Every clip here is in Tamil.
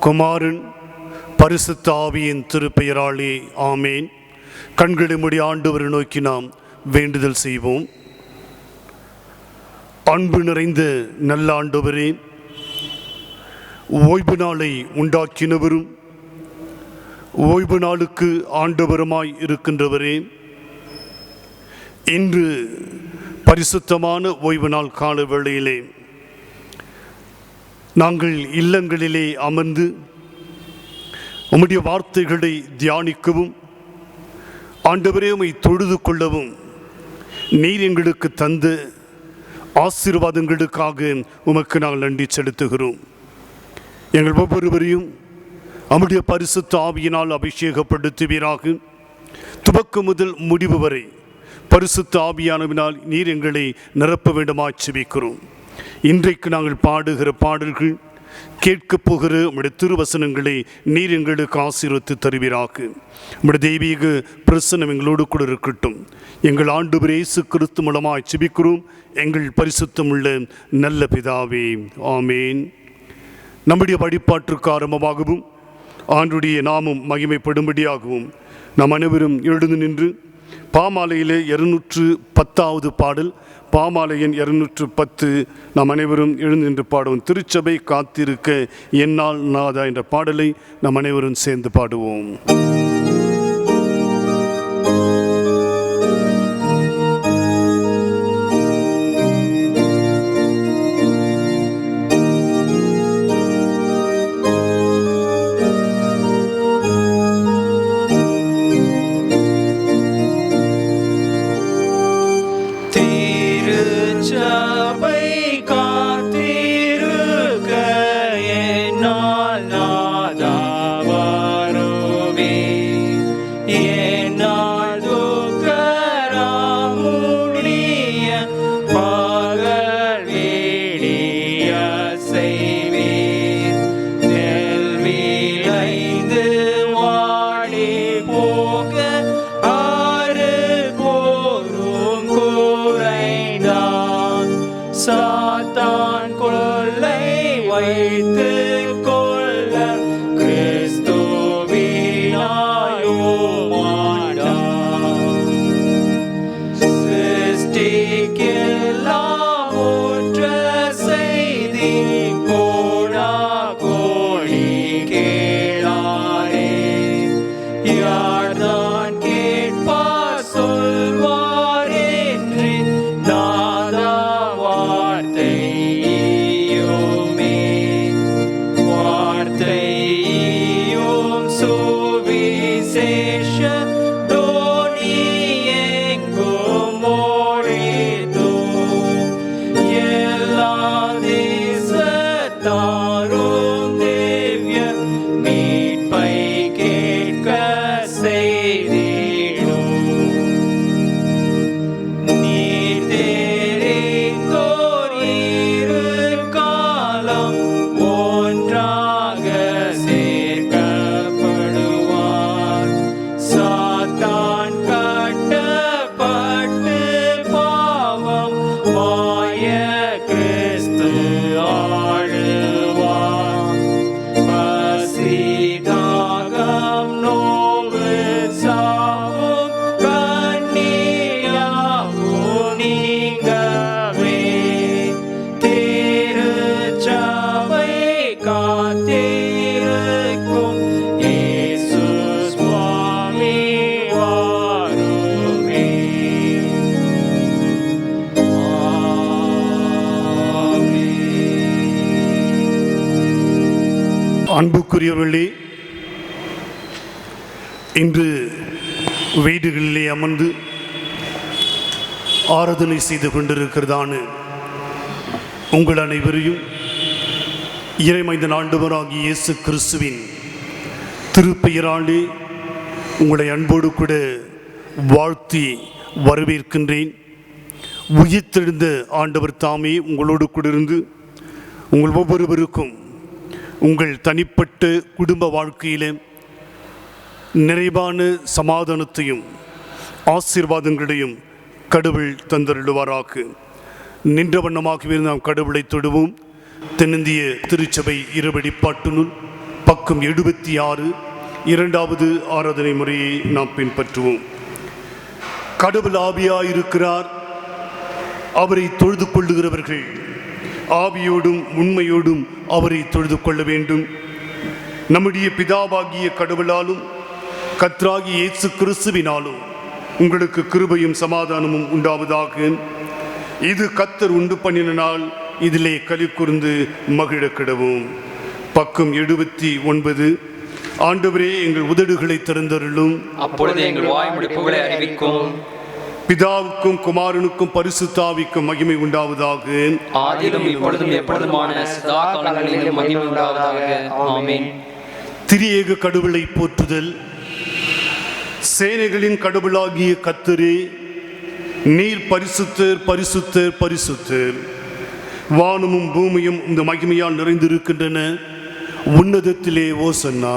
குமாரன் பரிசுத்த ஆவியின் திருப்பெயராலே ஆமேன். கண்களை மூடி ஆண்டவரை நோக்கி நாம் வேண்டுதல் செய்வோம். அன்பு நிறைந்த நல்ல ஆண்டவரே, ஓய்வு நாளை உண்டாக்கினவரும் ஓய்வு நாளுக்கு ஆண்டவருமாய் இருக்கின்றவரே, இன்று பரிசுத்தமான ஓய்வு நாள் கால வேளையிலே நாங்கள் இல்லங்களிலே அமர்ந்து உம்முடைய வார்த்தைகளை தியானிக்கவும் ஆண்டவரே உம்மை தொழுது கொள்ளவும் நீர் எங்களுக்கு தந்த ஆசீர்வாதங்களுக்காக உமக்கு நாங்கள் நன்றி செலுத்துகிறோம். எங்கள் ஒவ்வொருவரையும் நம்முடைய பரிசுத்த ஆவியினால் அபிஷேகப்படுத்துவீராக. துவக்கம் முதல் முடிவு வரை பரிசுத்த ஆவியானவினால் நீர் எங்களை நிரப்ப வேண்டுமாய் செபிக்கிறோம். இன்றைக்கு நாங்கள் பாடுகிற பாடல்கள், கேட்கப் போகிற உம்முடைய திருவசனங்களை நீர் எங்களுக்கு ஆசீர்வதித்து தருவீராக. உம்முடைய தெய்வீக பிரசன்னம் எங்களோடு கூட இருக்கட்டும். எங்கள் ஆண்டவர் இயேசு கிறிஸ்து மூலமாய் செபிக்கிறோம் எங்கள் பரிசுத்தமுள்ள நல்ல பிதாவே, ஆமேன். நம்முடைய வழிபாட்டிற்கு ஆரம்பமாகவும் ஆண்டுடைய நாமம் மகிமைப்படும்படியாகவும் நாம் அனைவரும் எழுந்து நின்று பாமாலையிலே 210வது பாடல், பாமாலையின் 210, நாம் அனைவரும் எழுந்து நின்று பாடுவோம். திருச்சபை காத்திருக்க என்னால் நாதா என்ற பாடலை நாம் அனைவரும் சேர்ந்து பாடுவோம். அன்புக்குரியவர்களே, இன்று வீடுகளிலே அமர்ந்து ஆராதனை செய்து கொண்டிருக்கிறதான உங்கள் அனைவரையும் இறைமைந்தன் ஆண்டவராகிய இயேசு கிறிஸ்துவின் திருப்பெயராலே உங்களை அன்போடு கூட வாழ்த்தி வரவேற்கின்றேன். உயிர்த்தெழுந்த ஆண்டவர் தாமே உங்களோடு கூட இருந்து உங்கள் ஒவ்வொருவருக்கும் உங்கள் தனிப்பட்ட குடும்ப வாழ்க்கையிலே நிறைவான சமாதானத்தையும் ஆசீர்வாதங்களையும் கடவுள் தந்தருளுவாராக. நின்ற வண்ணமாகவே நாம் கடவுளை தொடுவோம். தென்னிந்திய திருச்சபை இருவடி பாட்டு நூல் பக்கம் 76 இரண்டாவது ஆராதனை முறையை நாம் பின்பற்றுவோம். கடவுள் ஆவியாயிருக்கிறார், அவரை தொழுது கொள்ளுகிறவர்கள் ஆவியோடும் உண்மையோடும் அவரை தொழுது கொள்ள வேண்டும். நம்முடைய பிதாவாகிய கடவுளாலும் கர்த்தராகிய இயேசு கிறிஸ்துவினாலும் உங்களுக்கு கிருபையும் சமாதானமும் உண்டாவதாக. இது கர்த்தர் உண்டு பண்ணின நாள், இதிலே களி கூர்ந்து மகிழ கிடவும். பக்கம் 79. ஆண்டவரே, எங்கள் உதடுகளை திறந்தருளும், அப்பொழுது எங்கள் வாய்மொழி புகழை அறிவிக்கும். பிதாவுக்கும் குமாரனுக்கும் பரிசுத்த ஆவிக்கும் மகிமை உண்டாவதாக. ஆதியிலும் இப்பொழுதும் எப்பொழுதுமான சதா காலங்களிலும் மகிமை உண்டாவதாக. ஆமென். திரியேக கடவுளை போற்றுதல். சேனைகளின் கடவுளாகிய கர்த்தரே, நீர் பரிசுத்தர், பரிசுத்தர், பரிசுத்தர். வானமும் பூமியும் இந்த மகிமையால் நிறைந்திருக்கின்றன. உன்னதத்திலே ஓசன்னா.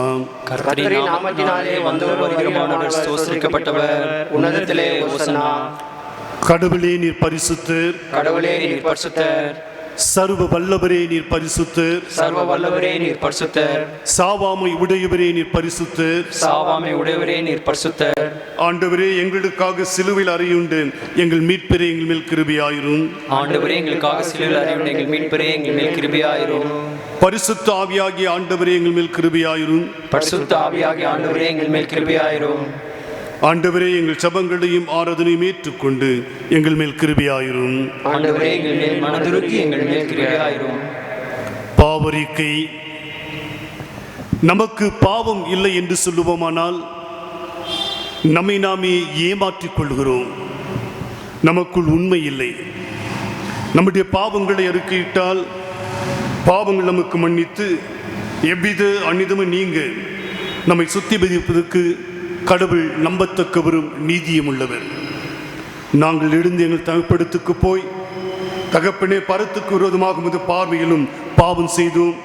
கர்த்தரின் நாமத்தினாலே வந்தவர் வருகிறவர் ஸ்தோத்திரிக்கப்பட்டவர். உன்னதத்திலே ஓசன்னா. கடவுளே நீர் பரிசுத்தர், கடவுளே நீர் பரிசுத்தர். சர்வ வல்லவரே நீர் பரிசுத்தர், சர்வ வல்லவரே நீர் பரிசுத்தர். சாவாமை உடையவரே நீர் பரிசுத்தர், சாவாமை உடையவரே நீர் பரிசுத்தர். ஆண்டவரே, எங்களுக்காக சிலுவையில் அறையுண்டு எங்கள் மீட்பரே எங்கள் மேல் கிருபையாயிரும். ஆண்டவரே, எங்களுக்காக சிலுவையில் அறையுண்டு எங்கள் மீட்பரே எங்கள் மேல் கிருபையாயிரும். பரிசுத்த ஆவியாகிய ஆண்டவரே எங்கள் மேல் கிருபையாயிரும். பரிசுத்த ஆவியாகிய ஆண்டவரே எங்கள் மேல் கிருபையாயிரும். ஆண்டவரே, எங்கள் ஜெபங்களையும் ஆராதனையும் ஏற்றுக்கொண்டு எங்கள் மேல் கிருபையாயிரும். ஆண்டவரே, எங்கள் மேல் மனதுருகி எங்கள் மேல் கிருபையாயிரும். பாவரிக்கை. நமக்கு பாவம் இல்லை என்று சொல்லுவோமானால் நம்மை நாமே ஏமாற்றிக் கொள்கிறோம். நமக்குள் உண்மை இல்லை. நம்முடைய பாவங்களை அறிக்கையிட்டால் பாவங்கள் நமக்கு மன்னித்து எவ்வித அந்நிதமும் நீங்க நம்மை சுத்திகரிப்பதற்கு கடவுள் நம்பத்தக்கவரும் நீதியும் உள்ளவர். நாங்கள் எழுந்து எங்கள் தகப்படத்துக்கு போய், தகப்பனே, பரத்துக்கு விரோதமாக உமது பார்வையிலும் பாவம் செய்தோம்,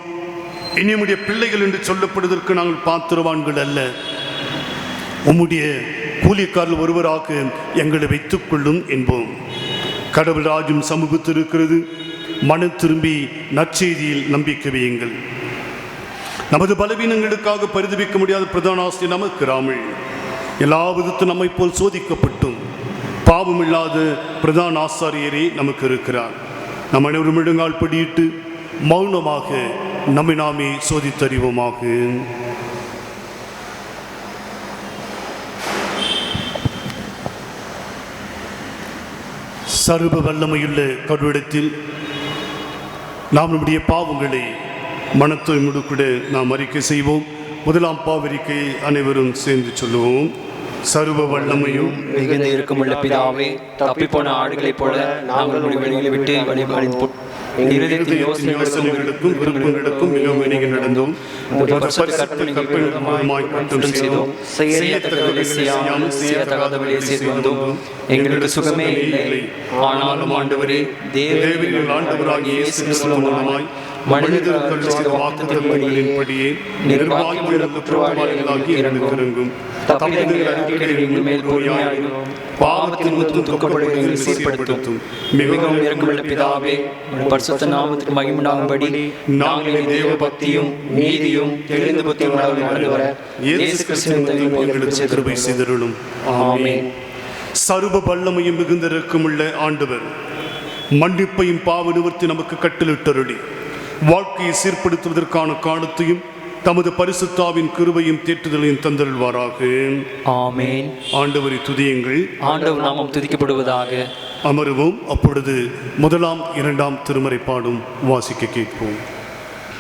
இனி உம்முடைய பிள்ளைகள் என்று சொல்லப்படுவதற்கு நாங்கள் பாத்திரவான்கள் அல்ல, உம்முடைய கூலிக்காரர்கள் ஒருவராக எங்களை வைத்துக் கொள்ளும் என்போம். கடவுள் ராஜ்யம் சமூகத்திருக்கிறது. மனம் திரும்பி நற்செய்தியில் நம்பிக்கை வையுங்கள். நமது பலவீனங்களுக்காக பரிதவிக்க முடியாத பிரதான ஆசிரியர் நமக்கு ராமல். எல்லா விதத்தும் நம்மை போல் சோதிக்கப்பட்டும் பாவம் இல்லாத பிரதான ஆசாரியரே நமக்கு இருக்கிறார். நம் அனைவரும் இடங்கால் படியிட்டு மௌனமாக நம்மை நாமே சோதித்தறிவோமாக. சர்வ வல்லமையுள்ள கடவுளிடத்தில் நாம் நம்முடைய பாவங்களை மனத்தூய்மையோடு கூட நாம் அறிக்கை செய்வோம். முதலாம் பாவரிக்கை அனைவரும் சேர்ந்து சொல்லுவோம். சர்வ வல்லமையும் மிகுந்த இருக்குமுள்ள பிதாவே, தப்பிப்போன ஆடுகளைப் போல நாங்கள் வெளியில் விட்டு யோசனைகளுக்கும் விருப்பங்களுக்கும் மிகவும் இணங்கி நடந்தோம். எங்களுக்கு சுகமே இல்லை. ஆனாலும் ஆண்டவரே, தேவர்கள் ஆண்டவராகிய இயேசு கிறிஸ்து மூலமாய் மனிதர்கள் செய்த வாக்குத்தத்தங்களின்படியே நிர்வாகிகளுள்ள குற்றவாளிகளாகி இறங்கும். தப்பிதங்களை அறிக்கைகள் எங்கள் மேல் பொறுமையாயிரும். பாவத்தின் முத்தும் துக்கப்படுவதை சீர்படுத்தும். மிகவும் இரக்கமுள்ள பிதாவே, பரிசுத்த நாமத்துக்கு மகிமையுண்டாகும்படி நாங்கள் தேவ பக்தியும் நீதியும் தெளிந்த புத்தியும் நடந்து வர இயேசு கிறிஸ்துவின் எங்களுக்கு கிருபை செய்தருளும். ஆமென். சர்வ வல்லமையும் மிகுந்த இரக்கமுள்ள ஆண்டவர் மன்னிப்பையும் பாவ நிவர்த்தி நமக்கு கட்டளிட்டருளி வாழ்க்கையை சீர்படுத்துவதற்கான காலத்தையும் தமது பரிசுத்தாவின் கிருபையும் தேற்றுதலையும் தந்தருள்வாராக. ஆமென். ஆண்டவரை துதியுங்கள். ஆண்டவர் நாமம் துதிக்கப்படுவதாக. அமருவோம். அப்பொழுது முதலாம் இரண்டாம் திருமறை பாடும் வாசிக்க கேட்போம்.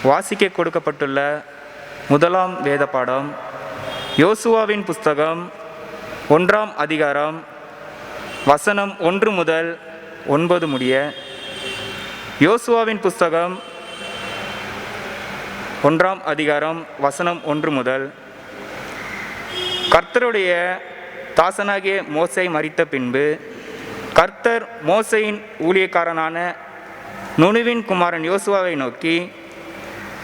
வாசிக்க கொடுக்கப்பட்டுள்ள முதலாம் வேத பாடம் யோசுவாவின் புஸ்தகம் 1ஆம் அதிகாரம் வசனம் 1 முதல் 9 முடிய. யோசுவாவின் புஸ்தகம் 1ஆம் அதிகாரம் வசனம் 1 முதல். கர்த்தருடைய தாசனாகிய மோசே மரித்த பின்பு கர்த்தர் மோசேயின் ஊழியக்காரனான நுனுவின் குமாரன் யோசுவாவை நோக்கி,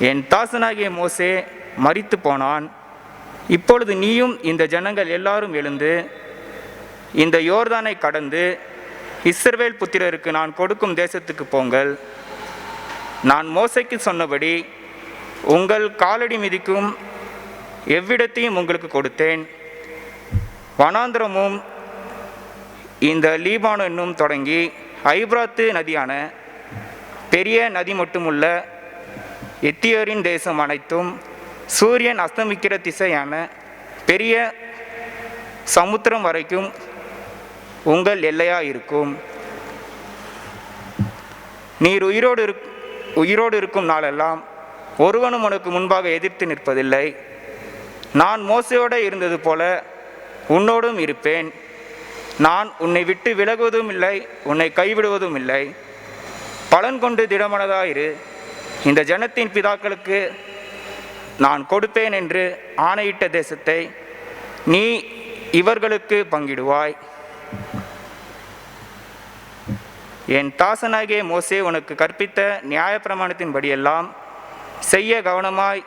என் தாசனாகிய மோசே மரித்து போனான். இப்பொழுது நீயும் இந்த ஜனங்கள் எல்லாரும் எழுந்து இந்த யோர்தானை கடந்து இஸ்ரவேல் புத்திரருக்கு நான் கொடுக்கும் தேசத்துக்கு போங்கள். நான் மோசேக்கு சொன்னபடி உங்கள் காலடி மிதிக்கும் எவ்விடத்தையும் உங்களுக்கு கொடுத்தேன். வனாந்திரமும் இந்த லீபானோனும் தொடங்கி ஐப்ராத்து நதியான பெரிய நதி மட்டுமுள்ள எத்தியோரின் தேசம் அனைத்தும் சூரியன் அஸ்தமிக்கிற திசையான பெரிய சமுத்திரம் வரைக்கும் உங்கள் எல்லையாக இருக்கும். நீர் உயிரோடு இருக்கும் நாளெல்லாம் ஒருவனும் உனக்கு முன்பாக எதிர்த்து நிற்பதில்லை. நான் மோசையோடு இருந்தது போல உன்னோடும் இருப்பேன். நான் உன்னை விட்டு விலகுவதும் இல்லை, உன்னை கைவிடுவதும் இல்லை. பலன் கொண்டு திடமனதாயிரு. இந்த ஜனத்தின் பிதாக்களுக்கு நான் கொடுப்பேன் என்று ஆணையிட்ட தேசத்தை நீ இவர்களுக்கு பங்கிடுவாய். என் தாசனாகிய மோசே உனக்கு கற்பித்த நியாயப்பிரமாணத்தின்படியெல்லாம் செய்ய கவனமாய்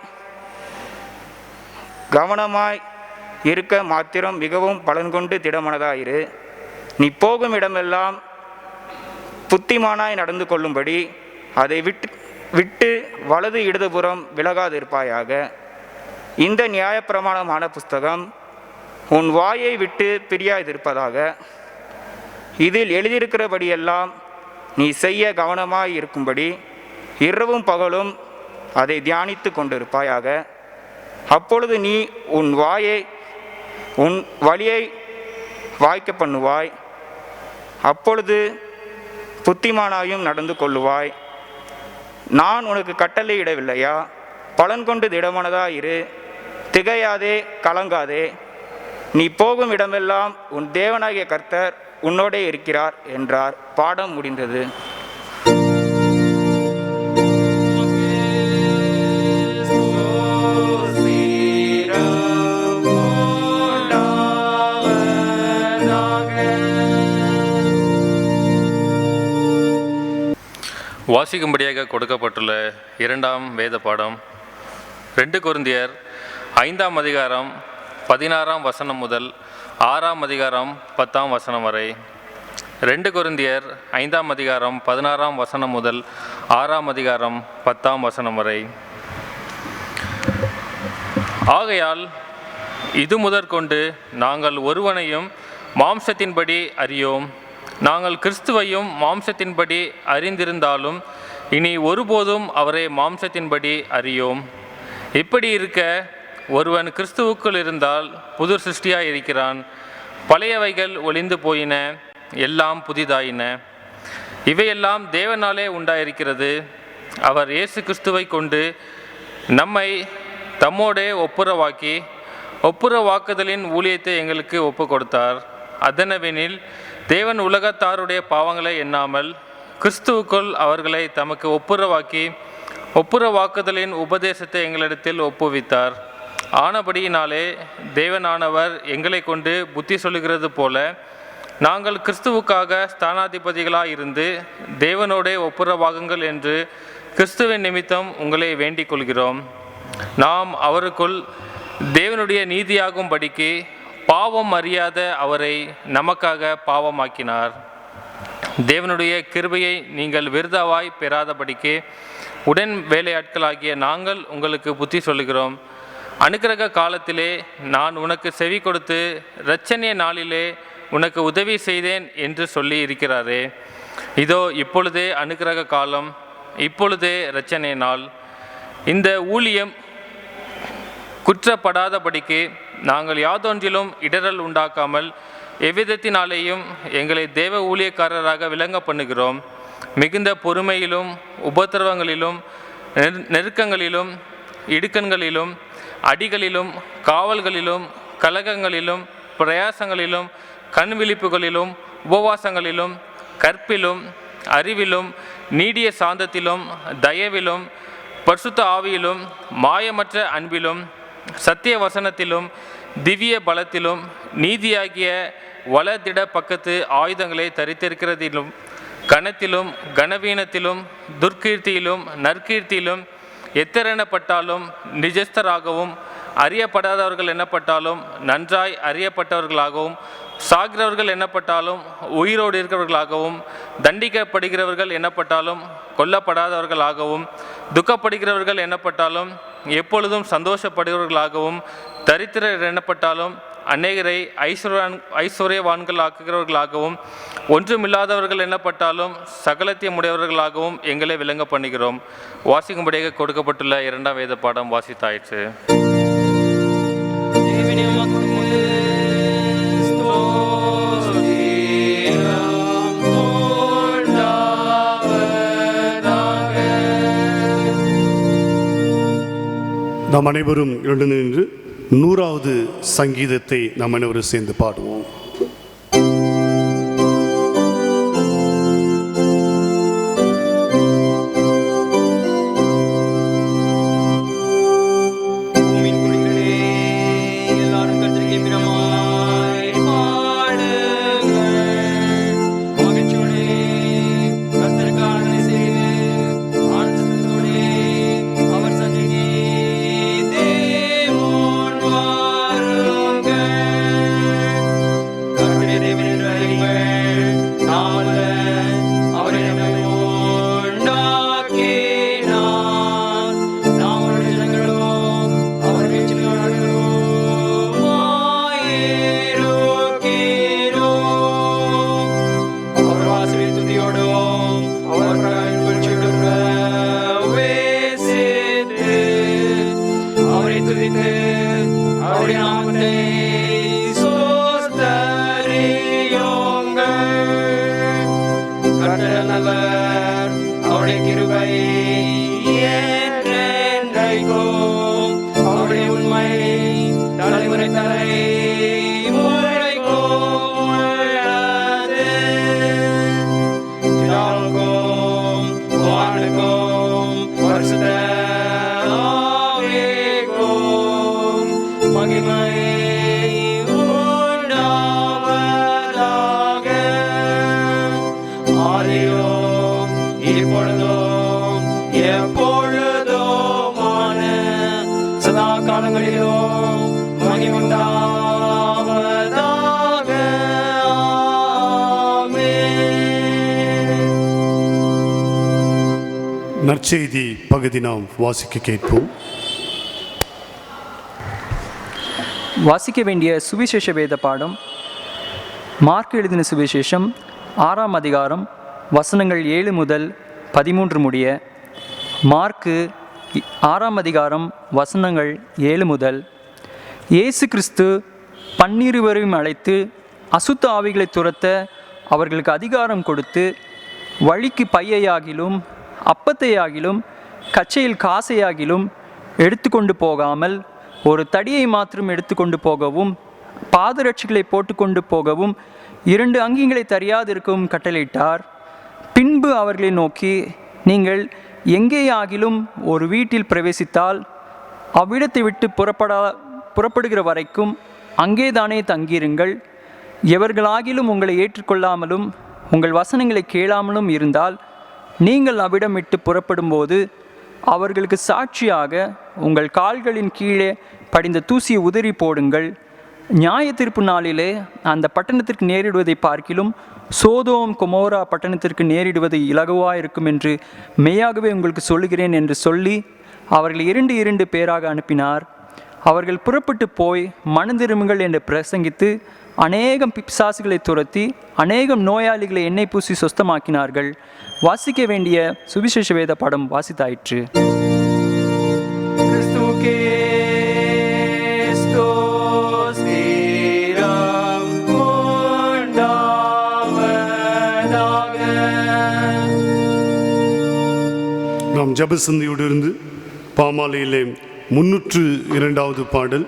இருக்க மாத்திரம் மிகவும் பலன் கொண்டு திடமனதாயிரு. நீ போகும் இடமெல்லாம் புத்திமானாய் நடந்து கொள்ளும்படி அதை விட்டு வலது இடதுபுறம் விலகாதிருப்பாயாக. இந்த நியாயப்பிரமாணமான புஸ்தகம் உன் வாயை விட்டு பிரியாதிருப்பதாக. இதில் எழுதியிருக்கிறபடியெல்லாம் நீ செய்ய கவனமாய் இருக்கும்படி இரவும் பகலும் அதை தியானித்து கொண்டிருப்பாயாக. அப்பொழுது நீ உன் வழியை வாய்க்க பண்ணுவாய். அப்பொழுது புத்திமானாயும் நடந்து கொள்ளுவாய். நான் உனக்கு கட்டளையிடவில்லையா? பலன் கொண்டு திடமனதாயிரு, திகையாதே, கலங்காதே. நீ போகும் இடமெல்லாம் உன் தேவனாகிய கர்த்தர் உன்னோடே இருக்கிறார் என்றார். பாடம் முடிந்தது. வாசிக்கும்படியாக கொடுக்கப்பட்டுள்ள இரண்டாம் வேத பாடம் 2 கொரிந்தியர் 5ஆம் அதிகாரம் 16ஆம் வசனம் முதல் 6ஆம் அதிகாரம் 10ஆம் வசனம் வரை. 2 கொரிந்தியர் 5ஆம் அதிகாரம் 16ஆம் வசனம் முதல் 6ஆம் அதிகாரம் 10ஆம் வசனம் வரை. ஆகையால் இது முதற்கொண்டு நாங்கள் ஒருவனையும் மாம்சத்தின்படி அறியோம். நாங்கள் கிறிஸ்துவையும் மாம்சத்தின்படி அறிந்திருந்தாலும் இனி ஒருபோதும் அவரை மாம்சத்தின்படி அறியோம். இப்படி இருக்க ஒருவன் கிறிஸ்துவுக்குள் இருந்தால் புது சிருஷ்டியாய் இருக்கிறான். பழையவைகள் ஒளிந்து போயின, எல்லாம் புதிதாயின. இவையெல்லாம் தேவனாலே உண்டாயிருக்கிறது. அவர் இயேசு கிறிஸ்துவை கொண்டு நம்மை தம்மோடே ஒப்புரவாக்குதலின் ஊழியத்தை எங்களுக்கு ஒப்பு கொடுத்தார். அதனவெனில் தேவன் உலகத்தாருடைய பாவங்களை எண்ணாமல் கிறிஸ்துவுக்குள் அவர்களை தமக்கு ஒப்புரவாக்குதலின் உபதேசத்தை எங்களிடத்தில் ஒப்புவித்தார். ஆனபடியினாலே தேவனானவர் எங்களை கொண்டு புத்தி சொல்லுகிறது போல நாங்கள் கிறிஸ்துவுக்காக ஸ்தானாதிபதிகளாயிருந்து தேவனோடே ஒப்புரவாகுங்கள் என்று கிறிஸ்துவின் நிமித்தம் உங்களை வேண்டிக் கொள்கிறோம். நாம் அவருக்குள் தேவனுடைய நீதியாகும்படிக்கு பாவம் அறியாத அவரை நமக்காக பாவமாக்கினார். தேவனுடைய கிருபையை நீங்கள் விருதாவாய் பெறாதபடிக்கு உடன் வேலையாட்களாகிய நாங்கள் உங்களுக்கு புத்தி சொல்லுகிறோம். அனுக்கிரக காலத்திலே நான் உனக்கு செவி கொடுத்து இரட்சணிய நாளிலே உனக்கு உதவி செய்தேன் என்று சொல்லி இருக்கிறாரே. இதோ இப்பொழுதே அனுக்கிரக காலம், இப்பொழுதே இரட்சணிய நாள். இந்த ஊழியம் குற்றப்படாதபடிக்கு நாங்கள் யாதொன்றிலும் இடரல் உண்டாக்காமல் எவ்விதத்தினாலேயும் எங்களை தேவ ஊழியக்காரராக விளங்க பண்ணுகிறோம். மிகுந்த பொறுமையிலும் உபத்திரவங்களிலும் நெருக்கங்களிலும் இடுக்கண்களிலும் அடிகளிலும் காவல்களிலும் கலகங்களிலும் பிரயாசங்களிலும் கண்விழிப்புகளிலும் உபவாசங்களிலும் கற்பிலும் அறிவிலும் நீடிய சாந்தத்திலும் தயவிலும் பரிசுத்த ஆவியிலும் மாயமற்ற அன்பிலும் சத்திய வசனத்திலும் திவ்ய பலத்திலும் நீதியாகிய வலதிட பக்கத்து ஆயுதங்களை தரித்திருக்கிறதிலும் கனத்திலும் கனவீனத்திலும் துர்க்கீர்த்தியிலும் நற்கீர்த்தியிலும் எத்தரெனப்பட்டாலும் நிஜஸ்தராகவும் அறியப்படாதவர்கள் எண்ணப்பட்டாலும் நன்றாய் அறியப்பட்டவர்களாகவும் சாகிறவர்கள் எண்ணப்பட்டாலும் உயிரோடு இருக்கிறவர்களாகவும் தண்டிக்கப்படுகிறவர்கள் எண்ணப்பட்டாலும் கொல்லப்படாதவர்களாகவும் துக்கப்படுகிறவர்கள் எண்ணப்பட்டாலும் எப்பொழுதும் சந்தோஷப்படுகிறவர்களாகவும், தரித்திரர் எண்ணப்பட்டாலும் அநேகரை ஐஸ்வர்யவான்கள் ஆக்குகிறவர்களாகவும், ஒன்றுமில்லாதவர்கள் எண்ணப்பட்டாலும் சகலத்தையும் உடையவர்களாகவும் எங்களை விளங்க பண்ணுகிறோம். வாசிக்கும்படியாக கொடுக்கப்பட்டுள்ள 2ஆம் வேத பாடம் வாசித்தாயிற்று. நாம் அனைவரும் எழுந்து நின்று 100வது சங்கீதத்தை நாம் அனைவரும் சேர்ந்து பாடுவோம். நற்செய்தி பகுதி நாம் வாசிக்க கேட்போம். வாசிக்க வேண்டிய சுவிசேஷ வேத பாடம் மார்க் எழுதின சுவிசேஷம் 6ஆம் அதிகாரம் வசனங்கள் 7 முதல் 13 முடிய. மார்க்கு 6ஆம் அதிகாரம் வசனங்கள் 7 முதல். இயேசு கிறிஸ்து 12 அழைத்து அசுத்த ஆவிகளை துரத்த அவர்களுக்கு அதிகாரம் கொடுத்து, வழிக்கு பையையாகிலும் அப்பத்தையாகிலும் கச்சையில் காசையாகிலும் எடுத்துக்கொண்டு போகாமல் ஒரு தடியை மாத்திரம் எடுத்துக்கொண்டு போகவும், பாதரட்சிகளை போட்டுக்கொண்டு போகவும் 2 அங்கிகளை தரியாதிருக்கவும் கட்டளையிட்டார். பின்பு அவர்களை நோக்கி, நீங்கள் எங்கேயாகிலும் ஒரு வீட்டில் பிரவேசித்தால் அவ்விடத்தை விட்டு புறப்படுகிற வரைக்கும் அங்கேதானே தங்கியிருங்கள். எவர்களாகிலும் உங்களை ஏற்றுக்கொள்ளாமலும் உங்கள் வசனங்களை கேளாமலும் இருந்தால் நீங்கள் அவ்விடம் விட்டு புறப்படும்போது அவர்களுக்கு சாட்சியாக உங்கள் கால்களின் கீழே படிந்த தூசியை உதறி போடுங்கள். நியாய தீர்ப்பு நாளிலே அந்த பட்டணத்திற்கு நேரிடுவதை பார்க்கிலும் சோதோம் கொமோரா பட்டணத்திற்கு நேரிடுவது இலகுவாயிருக்கும் என்று மெய்யாகவே உங்களுக்கு சொல்லுகிறேன் என்று சொல்லி அவர்கள் 2 பேராக அனுப்பினார். அவர்கள் புறப்பட்டு போய் மனந்திரும்புங்கள் என்று பிரசங்கித்து அநேகம் பிசாசுகளை துரத்தி அநேகம் நோயாளிகளை எண்ணெய் பூசி சொஸ்தமாக்கினார்கள். வாசிக்க வேண்டிய சுவிசேஷ வேத பாடம் வாசித்தாயிற்று. நாம் ஜபசிந்தியோடு இருந்து பாமாலையிலே 302வது பாடல்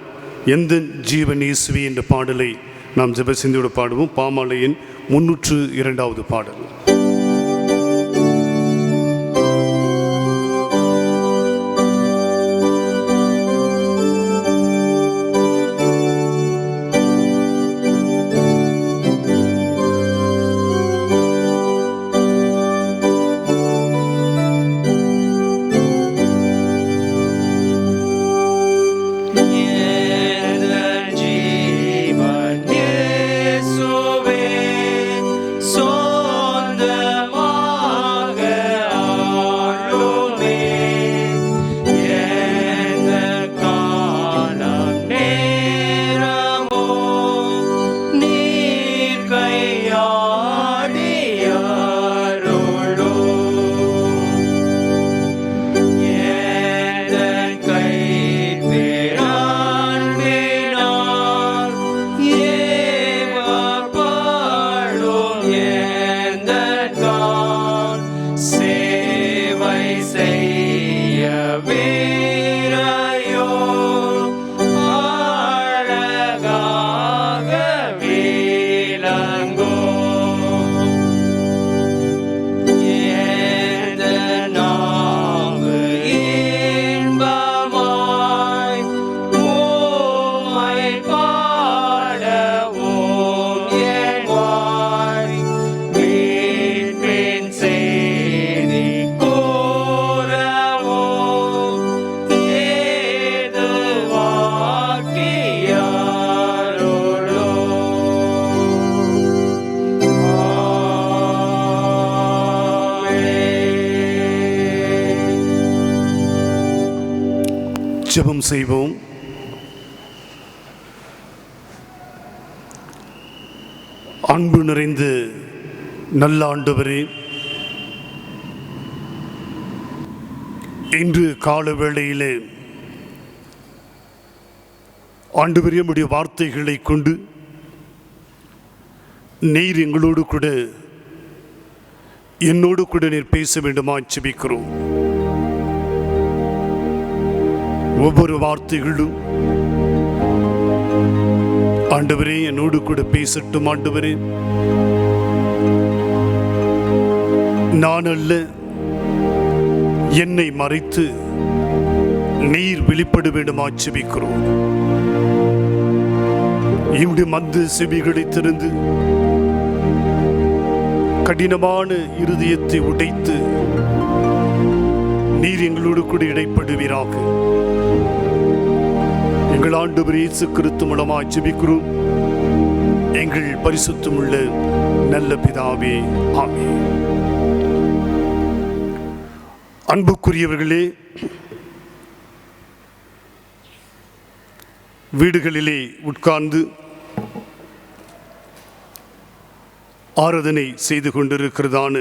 எந்த ஜீவன் இயேசுவே என்ற பாடலை நாம் ஜபசிந்தியோடு பாடுவோம். பாமாலையின் 302வது பாடல். Son ஜெபம் செய்வோம். அன்பு நிறைந்த நல்ல ஆண்டவரே, இன்று கால வேளையிலே ஆண்டவரே உம்முடைய வார்த்தைகளை கொண்டு நீர் எங்களோடு கூட என்னோடு கூட நீர் பேச வேண்டுமா ஜெபிக்கிறோம். ஒவ்வொரு வார்த்தைகளும் ஆண்டவரே என்னோடு கூட பேசட்டும். ஆண்டவரே, நான் அல்ல, என்னை மறைத்து நீர் வெளிப்பட வேண்டுமா ஜெபிக்கிறோம். என்னுடைய மந்த செவிகளை திறந்து கடினமான இருதயத்தை உடைத்து நீர் எங்களோடு கூட இடைப்படுவீராக. எங்கள் ஆண்டவர் இயேசு கிறிஸ்து மூலமாக ஜெபிக்கிறோம் எங்கள் பரிசுத்தமுள்ள நல்ல பிதாவே, ஆமென். அன்புக்குரியவர்களே, வீடுகளிலே உட்கார்ந்து ஆராதனை செய்து கொண்டிருக்கிறதான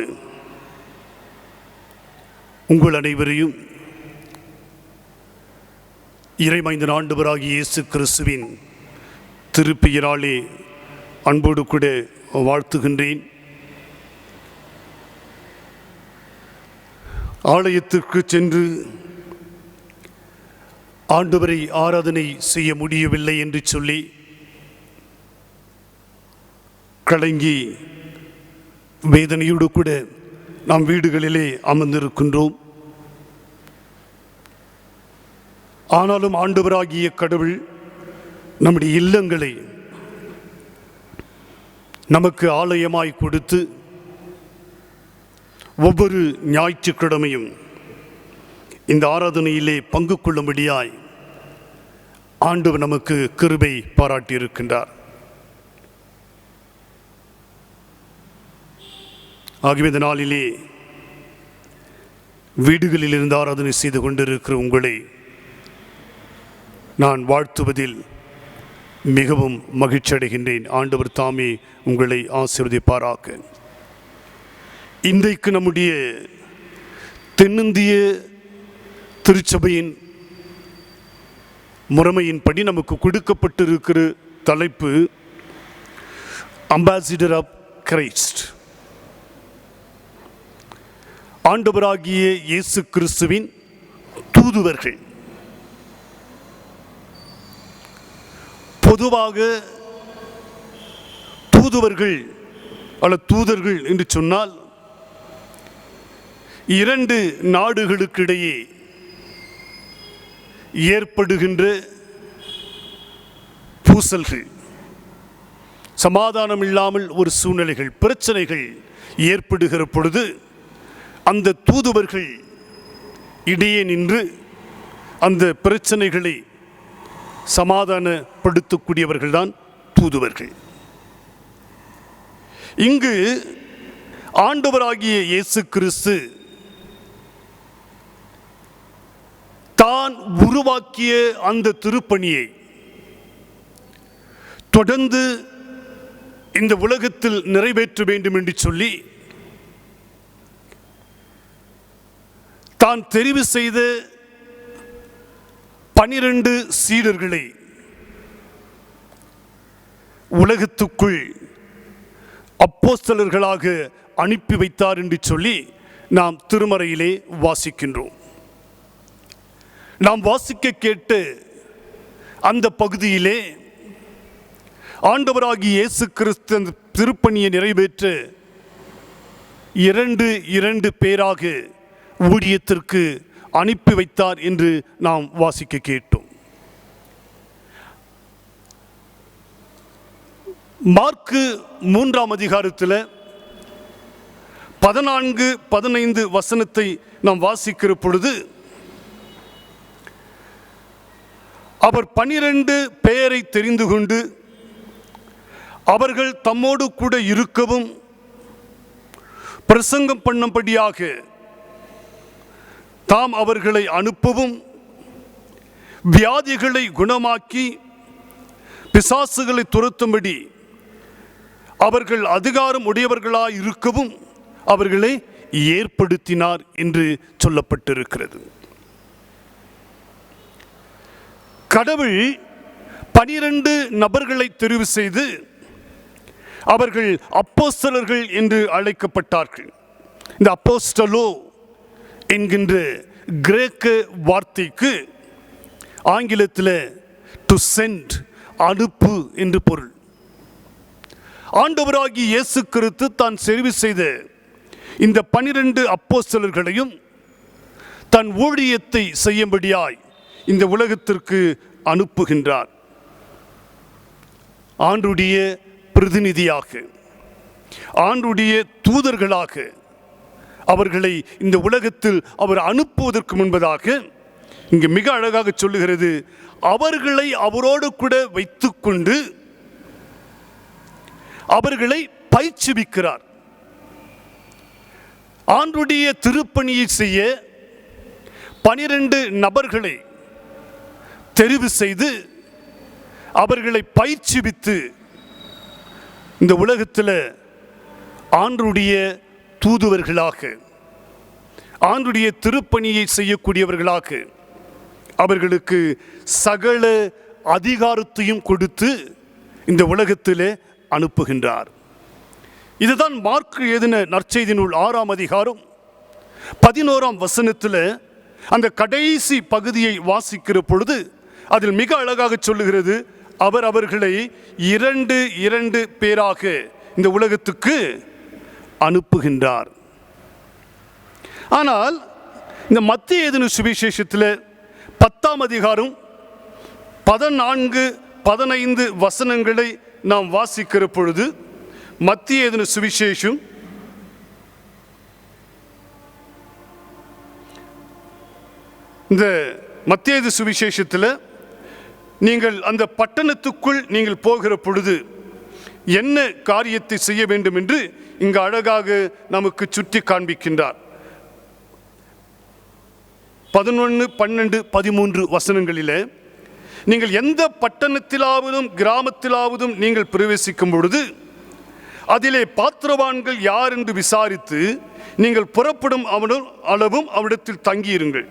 உங்கள் அனைவரையும் இறைமைந்தன் ஆண்டவராகிய இயேசு கிறிஸ்துவின் திருப்பெயராலே அன்போடு கூட வாழ்த்துகின்றேன். ஆலயத்திற்கு சென்று ஆண்டவரை ஆராதனை செய்ய முடியவில்லை என்று சொல்லி கலங்கி வேதனையோடு கூட நாம் வீடுகளிலே அமர்ந்திருக்கின்றோம். ஆனாலும் ஆண்டவராகிய கடவுள் நம்முடைய இல்லங்களை நமக்கு ஆலயமாய் கொடுத்து ஒவ்வொரு ஞாயிற்றுக்கிழமையும் இந்த ஆராதனையிலே பங்கு கொள்ளும்படியாய் ஆண்டவர் நமக்கு கிருபை பாராட்டியிருக்கின்றார். ஆகவே இந்த நாளிலே வீடுகளில் இருந்து ஆராதனை செய்து கொண்டிருக்கிற உங்களை நான் வாழ்த்துவதில் மிகவும் மகிழ்ச்சி அடைகின்றேன். ஆண்டவர் தாமே உங்களை ஆசீர்வதிப்பாராக. இன்றைக்கு நம்முடைய தென்னிந்திய திருச்சபையின் முறைமையின்படி நமக்கு கொடுக்கப்பட்டிருக்கிற தலைப்பு அம்பாசிடர் ஆஃப் கிரைஸ்ட். ஆண்டவராகிய இயேசு கிறிஸ்துவின் தூதுவர்கள். பொதுவாக தூதுவர்கள் அல்லது தூதர்கள் என்று சொன்னால் இரண்டு நாடுகளுக்கிடையே ஏற்படுகின்ற பூசல்கள், சமாதானம் இல்லாமல் ஒரு சூழ்நிலைகள், பிரச்சனைகள் ஏற்படுகிற பொழுது அந்த தூதுவர்கள் இடையே நின்று அந்த பிரச்சனைகளை சமாதானப்படுத்தக்கூடியவர்கள்தான் தூதுவர்கள். இங்கு ஆண்டவராகிய இயேசு கிறிஸ்து தான் உருவாக்கிய அந்த திருப்பணியை தொடர்ந்து இந்த உலகத்தில் நிறைவேற்ற வேண்டும் என்று சொல்லி தான் தெரிவு செய்த 12 சீடர்களை உலகத்துக்குள் அப்போஸ்தலர்களாக அனுப்பி வைத்தார் என்று சொல்லி நாம் திருமறையிலே வாசிக்கின்றோம். நாம் வாசிக்க கேட்டு அந்த பகுதியிலே ஆண்டவராகிய இயேசு கிறிஸ்து அந்த திருப்பணியை நிறைவேற்ற 2 பேராக ஊழியத்திற்கு அனுப்பி வைத்தார் என்று நாம் வாசிக்க கேட்டோம். மார்க்கு 3ஆம் அதிகாரத்தில் 14-15 வசனத்தை நாம் வாசிக்கிற பொழுது அவர் 12 பேரை தெரிந்து கொண்டு அவர்கள் தம்மோடு கூட இருக்கவும் பிரசங்கம் பண்ணும்படியாக தாம் அவர்களை அனுப்பவும் வியாதிகளை குணமாக்கி பிசாசுகளை துரத்தும்படி அவர்கள் அதிகாரம் உடையவர்களாய் இருக்கவும் அவர்களை ஏற்படுத்தினார் என்று சொல்லப்பட்டிருக்கிறது. கடவுள் 12 நபர்களை தெரிவு செய்து அவர்கள் அப்போஸ்தலர்கள் என்று அழைக்கப்பட்டார்கள். இந்த அப்போஸ்டலோ என்கின்ற கிரேக்க வார்த்தைக்கு ஆங்கிலத்தில் டு சென்ட், அனுப்பு என்று பொருள். ஆண்டவராகிய இயேசு கிறிஸ்து தான் தெரிவு செய்த இந்த 12 அப்போஸ்தலர்களையும் தன் ஊழியத்தை செய்யும்படியாய் இந்த உலகத்திற்கு அனுப்புகின்றார். ஆண்டுடைய பிரதிநிதியாக, ஆண்டுடைய தூதர்களாக அவர்களை இந்த உலகத்தில் அவர் அனுப்புவதற்கு முன்பதாக இங்கு மிக அழகாக சொல்லுகிறது, அவர்களை அவரோடு கூட வைத்துக்கொண்டு அவர்களை பயிற்சிவிக்கிறார். ஆண்டுடைய திருப்பணியை செய்ய 12 நபர்களை தெரிவு செய்து அவர்களை பயிற்சிவித்து இந்த உலகத்தில் ஆண்டுடைய தூதுவர்களாக, ஆண்டுடைய திருப்பணியை செய்யக்கூடியவர்களாக அவர்களுக்கு சகல அதிகாரத்தையும் கொடுத்து இந்த உலகத்திலே அனுப்புகின்றார். இதுதான் மார்க் எழுதின நற்செய்தி நூல் 6ஆம் அதிகாரம் 11ஆம் வசனத்தில் அந்த கடைசி பகுதியை வாசிக்கிற பொழுது அதில் மிக அழகாக சொல்லுகிறது, அவர் அவர்களை 2 பேராக இந்த உலகத்துக்கு அனுப்புகின்றார். ஆனால் இந்த மத்திய எழுதின சுவிசேஷத்தில் 10ஆம் அதிகாரம் 14, 15 வசனங்களை நாம் வாசிக்கிற பொழுது, மத்திய எழுதின சுவிசேஷம் இந்த மத்திய சுவிசேஷத்தில் நீங்கள் அந்த பட்டணத்துக்குள் நீங்கள் போகிற பொழுது என்ன காரியத்தை செய்ய வேண்டும் என்று இங்கு அழகாக நமக்கு சுட்டி காண்பிக்கின்றார். 11, 12, 13 வசனங்களிலே நீங்கள் எந்த பட்டணத்திலாவதும் கிராமத்திலாவதும் நீங்கள் பிரவேசிக்கும் பொழுது அதிலே பாத்திரவான்கள் யார் என்று விசாரித்து நீங்கள் புறப்படும் அளவும் அவிடத்தில் தங்கியிருங்கள்.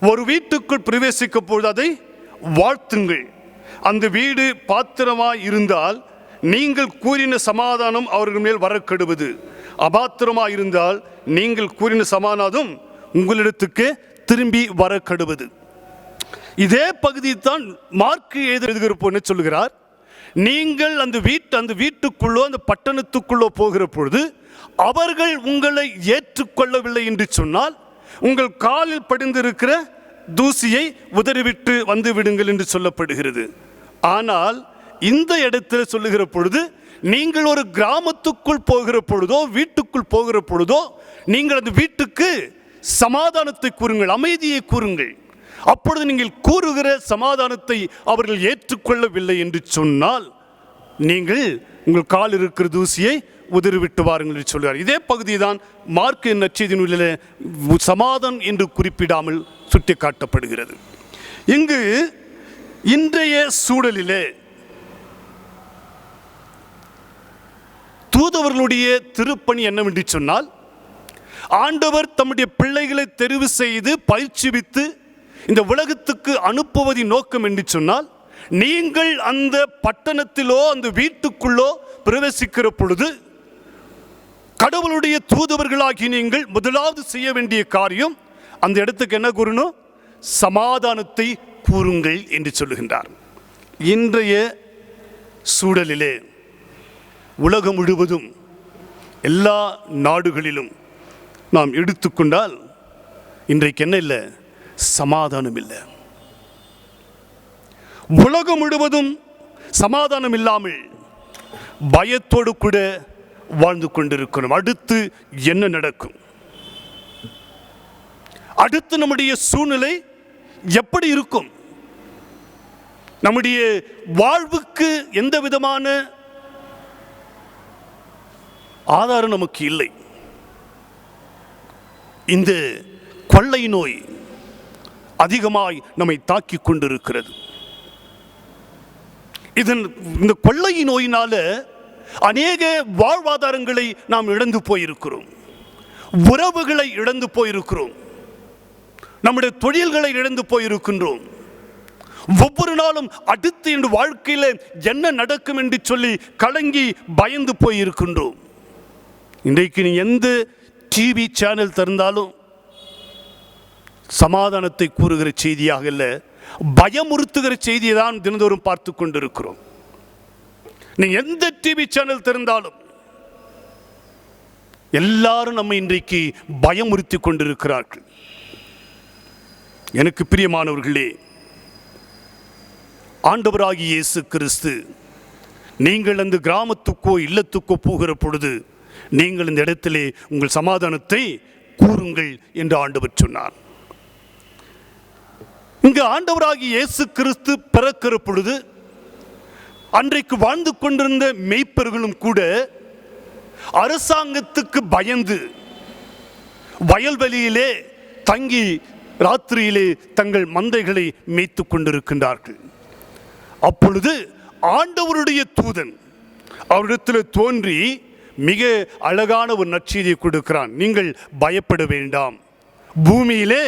ஒரு வீட்டுக்குள் பிரவேசிக்கும் பொழுது அதை வாழ்த்துங்கள். அந்த வீடு பாத்திரமாய் இருந்தால் நீங்கள் கூறின சமாதானம் அவர்கள் மேல் வரக்கெடுவது, அபாத்திரமாய் இருந்தால் நீங்கள் கூறின சமாதானம் உங்களிடத்துக்கு திரும்பி வரக்கெடுவது. இதே பகுதி தான் மார்க் எழுதுகிறப்போ என்ன சொல்லுகிறார், நீங்கள் அந்த வீட்டுக்குள்ளோ அந்த பட்டணத்துக்குள்ளோ போகிற பொழுது அவர்கள் உங்களை ஏற்றுக்கொள்ளவில்லை என்று சொன்னால் உங்கள் காலில் படிந்திருக்கிற தூசியை உதறிவிட்டு வந்து விடுங்கள் என்று சொல்லப்படுகிறது. ஆனால் இந்த இடத்துல சொல்லுகிற பொழுது நீங்கள் ஒரு கிராமத்துக்குள் போகிற பொழுதோ வீட்டுக்குள் போகிற பொழுதோ நீங்கள் அந்த வீட்டுக்கு சமாதானத்தை கூறுங்கள், அமைதியை கூறுங்கள். அப்பொழுது நீங்கள் கூறுகிற சமாதானத்தை அவர்கள் ஏற்றுக்கொள்ளவில்லை என்று சொன்னால் நீங்கள் உங்கள் கால் இருக்கிற தூசியை உதறிவிட்டு வாருங்கள் என்று சொல்கிறார். இதே பகுதி தான் மார்க் நற்செய்தி நூலில் சமாதானம் என்று குறிப்பிடாமல் சுட்டி காட்டப்படுகிறது. இங்கு இன்றைய சூழலிலே தூதவர்களுடைய திருப்பணி என்னவென்று சொன்னால், ஆண்டவர் தம்முடைய பிள்ளைகளை தெரிவு செய்து பயிற்சிவித்து இந்த உலகத்துக்கு அனுப்புவதின் நோக்கம் என்று சொன்னால், நீங்கள் அந்த பட்டணத்திலோ அந்த வீட்டுக்குள்ளோ பிரவேசிக்கிற பொழுது கடவுளுடைய தூதுவர்களாகி நீங்கள் முதலாவது செய்ய வேண்டிய காரியம் அந்த இடத்துக்கு என்ன கூறணும், சமாதானத்தை கூறுங்கள் என்று சொல்லுகின்றார். இன்றைய சூழலிலே உலகம் முழுவதும் எல்லா நாடுகளிலும் நாம் எடுத்துக்கொண்டால் இன்றைக்கு என்ன இல்லை, சமாதானம் இல்லை. உலகம் முழுவதும் சமாதானம் இல்லாமல் பயத்தோடு கூட வாழ்ந்து கொண்டிருக்கிறோம். அடுத்து என்ன நடக்கும், அடுத்து நம்முடைய சூழ்நிலை எப்படி இருக்கும், நம்முடைய வாழ்வுக்கு எந்த விதமான ஆதாரம் நமக்கு இல்லை. இந்த கொள்ளை நோய் அதிகமாய் நம்மை தாக்கி கொண்டிருக்கிறது. இந்த கொள்ளை நோயினால அநேக வாழ்வாதாரங்களை நாம் இழந்து போயிருக்கிறோம், உறவுகளை இழந்து போயிருக்கிறோம், நம்முடைய தொழில்களை இழந்து போயிருக்கின்றோம். ஒவ்வொரு நாளும் அடுத்து என் வாழ்க்கையில் என்ன நடக்கும் என்று சொல்லி கலங்கி பயந்து போயிருக்கின்றோம். இன்றைக்கு நீ எந்த டிவி சேனல் திறந்தாலும் சமாதானத்தை கூறுகிற செய்தியாக இல்லை, பயமுறுத்துகிற செய்தியை தான் தினந்தோறும் பார்த்து கொண்டிருக்கிறோம். நீ எந்த டிவி சேனல் திறந்தாலும் எல்லாரும் நம்ம இன்றைக்கு பயமுறுத்தி கொண்டிருக்கிறார்கள். எனக்கு பிரியமானவர்களே, ஆண்டவராகிய இயேசு கிறிஸ்து, நீங்கள் அந்த கிராமத்துக்கோ இல்லத்துக்கோ போகிற பொழுது நீங்கள் இந்த இடத்திலே உங்கள் சமாதானத்தை கூறுங்கள் என்று ஆண்டவர் சொன்னார். இங்கு ஆண்டவராகிய இயேசு கிறிஸ்து பிறக்கிற பொழுது அன்றைக்கு வாழ்ந்து கொண்டிருந்த மேய்ப்பர்களும் கூட அரசாங்கத்துக்கு பயந்து வயல்வெளியிலே தங்கி ராத்திரியிலே தங்கள் மந்தைகளை மேய்த்து கொண்டிருக்கின்றார்கள். அப்பொழுது ஆண்டவருடைய தூதன் அவரிடத்தில் தோன்றி மிக அழகான ஒரு நற்செய்தியை கொடுக்கிறான். நீங்கள் பயப்பட வேண்டாம், பூமியிலே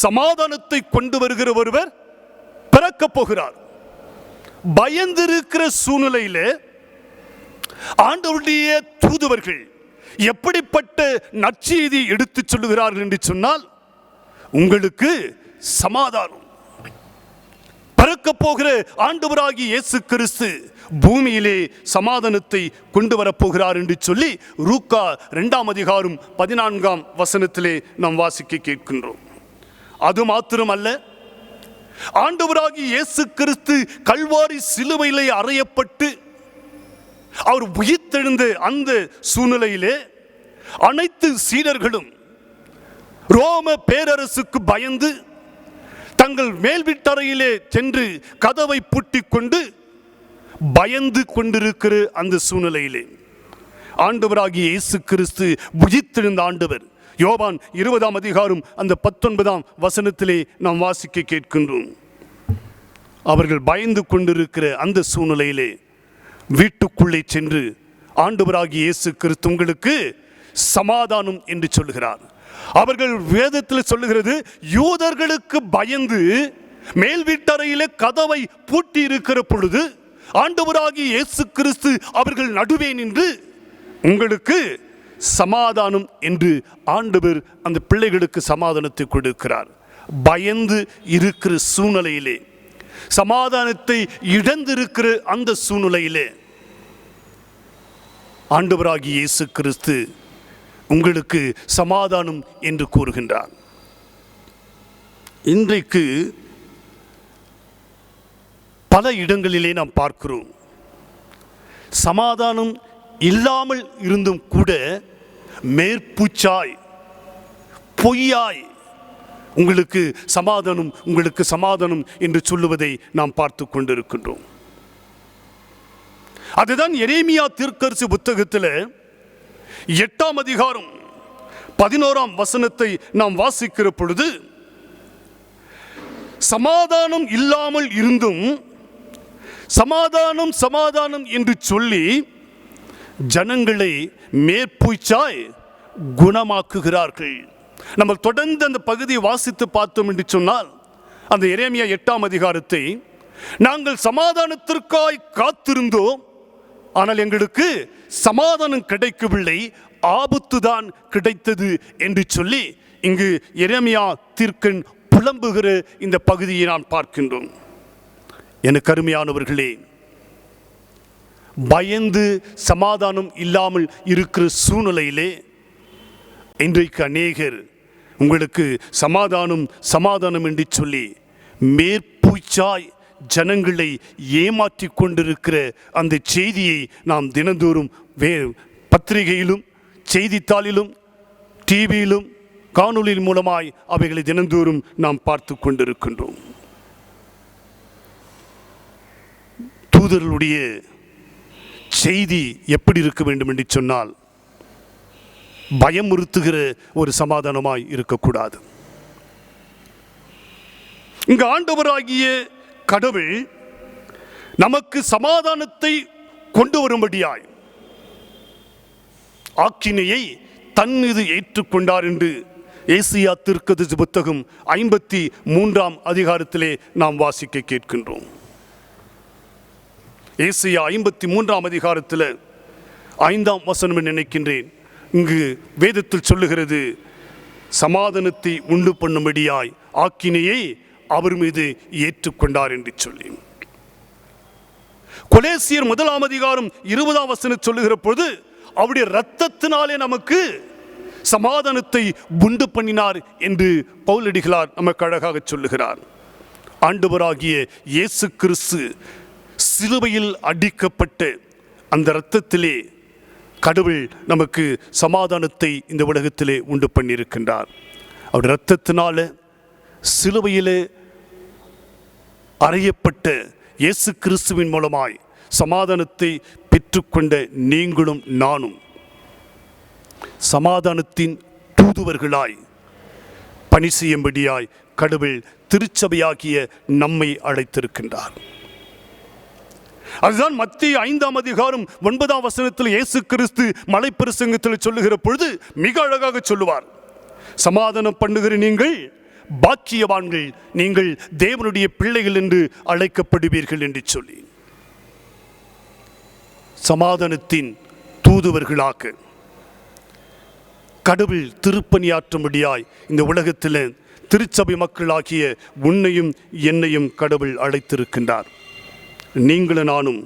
சமாதானத்தை கொண்டு வருகிற ஒருவர் பிறக்கப் போகிறார். பயந்திருக்கிற சூழ்நிலையிலே ஆண்டவருடைய தூதுவர்கள் எப்படிப்பட்ட நற்செய்தி எடுத்துச் சொல்லுகிறார்கள் என்று சொன்னால், உங்களுக்கு சமாதானம், பிறக்கப் போகிற ஆண்டவராகிய இயேசு கிறிஸ்து பூமியிலே சமாதானத்தை கொண்டு வரப்போகிறார் என்று சொல்லி லூக்கா 2:14 நாம் வாசிக்க கேட்கின்றோம். அது மாத்திரமல்ல, ஆண்டவராகிய இயேசு கிறிஸ்து கல்வாரி சிலுவையிலே அறையப்பட்டு அவர் உயிர்த்தெழுந்த அந்த சூழ்நிலையிலே அனைத்து சீடர்களும் ரோம பேரரசுக்கு பயந்து தங்கள் மேல் வீட்டறையிலே சென்று கதவை பூட்டிக் கொண்டு பயந்து கொண்டிருக்கிற அந்த சூழ்நிலையிலே ஆண்டவராகிய இயேசு கிறிஸ்து உயிர்த்தெழுந்த ஆண்டவர் யோவான் 20:19 நாம் வாசிக்க கேட்கின்றோம். அவர்கள் பயந்து கொண்டிருக்கிற அந்த சூழ்நிலையிலே வீட்டுக்குள்ளே சென்று ஆண்டவராகிய இயேசு கிறிஸ்து உங்களுக்கு சமாதானம் என்று சொல்கிறார். அவர்கள் வேதத்தில் சொல்லுகிறது, யூதர்களுக்கு பயந்து மேல் வீட்டறையிலே கதவை பூட்டி இருக்கிற பொழுது ஆண்டவராகிய இயேசு கிறிஸ்து அவர்கள் நடுவே நின்று உங்களுக்கு சமாதானம் என்று ஆண்டவர் அந்த பிள்ளைகளுக்கு சமாதானத்தை கொடுக்கிறார். பயந்து இருக்கிற சூழ்நிலையிலே, சமாதானத்தை இழந்திருக்கிற அந்த சூழ்நிலையிலே ஆண்டவராகிய இயேசு கிறிஸ்து உங்களுக்கு சமாதானம் என்று கூறுகின்றார். இன்றைக்கு பல இடங்களிலே நாம் பார்க்கிறோம், சமாதானம் இல்லாமல் இருந்தும் கூட மேற்பூச்சாய் பொய்யாய் உங்களுக்கு சமாதானம் என்று சொல்லுவதை நாம் பார்த்து கொண்டிருக்கின்றோம். அதுதான் எரேமியா தீர்க்கதரிசி புத்தகத்தில் 8:11 நாம் வாசிக்கிற பொழுது, சமாதானம் இல்லாமல் இருந்தும் சமாதானம் என்று சொல்லி ஜனங்களை மேற்பூச்சாய் குணமாக்குகிறார்கள். நம்ம தொடர்ந்து அந்த பகுதியை வாசித்து பார்த்தோம் என்று சொன்னால், அந்த எரேமியா 8 நாங்கள் சமாதானத்திற்காய் காத்திருந்தோம், ஆனால் எங்களுக்கு சமாதானம் கிடைக்கவில்லை, ஆபத்துதான் கிடைத்தது என்று சொல்லி இங்கு எரேமியா தீர்க்கன் புலம்புகிற இந்த பகுதியை நான் பார்க்கின்றோம். எனக்கு அருமையானவர்களே, பயந்து சமாதானம் இல்லாமல் இருக்கிற சூழ்நிலையிலே இன்றைக்கு அநேகர் உங்களுக்கு சமாதானம் என்று சொல்லி மேற்பூச்சாய் ஜனங்களை ஏமாற்றி கொண்டிருக்கிற அந்த செய்தியை நாம் தினந்தோறும் பத்திரிகையிலும் செய்தித்தாளிலும் டிவியிலும் காணொலியின் மூலமாய் அவைகளை தினந்தோறும் நாம் பார்த்து கொண்டிருக்கின்றோம். தூதர்களுடைய செய்தி எப்படி இருக்க வேண்டும் என்று சொன்னால், பயமுறுத்துகிற ஒரு சமாதானமாய் இருக்கக்கூடாது. இங்கு ஆண்டவராகிய கடவுள் நமக்கு சமாதானத்தை கொண்டு வரும்படியாய் ஆக்கினையை தன் மீது ஏற்றுக்கொண்டார் என்று ஏசியா தீர்க்கதரிசி புத்தகம் 53 அதிகாரத்திலே நாம் வாசிக்க கேட்கின்றோம். ஏசியா 53 அதிகாரத்தில் 5 வசனம் நினைக்கின்றேன். இங்கு வேதத்தில் சொல்லுகிறது, சமாதானத்தை உண்டு பண்ணும்படியாய் ஆக்கினையை அவர் மீது ஏற்றுக்கொண்டார் என்று சொல்லி. கொலேசியர் 1 அதிகாரம் 20 வசனம் சொல்லுகிற பொழுது, அவருடைய இரத்தத்தினாலே நமக்கு சமாதானத்தை உண்டு பண்ணினார் என்று பவுலடிகளார் நமக்கு அழகாக சொல்லுகிறார். ஆண்டவராகிய இயேசு கிறிஸ்து சிலுவையில் அடிக்கப்பட்ட அந்த இரத்தத்திலே கடவுள் நமக்கு சமாதானத்தை இந்த உலகத்திலே உண்டு பண்ணியிருக்கின்றார். அவருடைய இரத்தத்தினால சிலுவையிலே அறையப்பட்ட இயேசு கிறிஸ்துவின் மூலமாய் சமாதானத்தை பெற்றுக்கொண்ட நீங்களும் நானும் சமாதானத்தின் தூதுவர்களாய் பணி செய்யும்படியாய் கடவுள் திருச்சபையாகிய நம்மை அழைத்திருக்கின்றார். அதுதான் மத்திய 5 அதிகாரம் 9 வசனத்தில் இயேசு கிறிஸ்து மலை பிரசங்கத்தில் சொல்லுகிற பொழுது மிக அழகாக சொல்லுவார், சமாதானம் பண்ணுகிற நீங்கள் பாக்கியவான்கள், நீங்கள் தேவனுடைய பிள்ளைகள் என்று அழைக்கப்படுவீர்கள் என்று சொல்லி. சமாதானத்தின் தூதுவர்களாக கடவுள் திருப்பணியாற்றும்படியாய் இந்த உலகத்தில் திருச்சபை மக்களாகிய உன்னையும் என்னையும் கடவுள் அழைத்திருக்கின்றார். நீங்களும் நானும்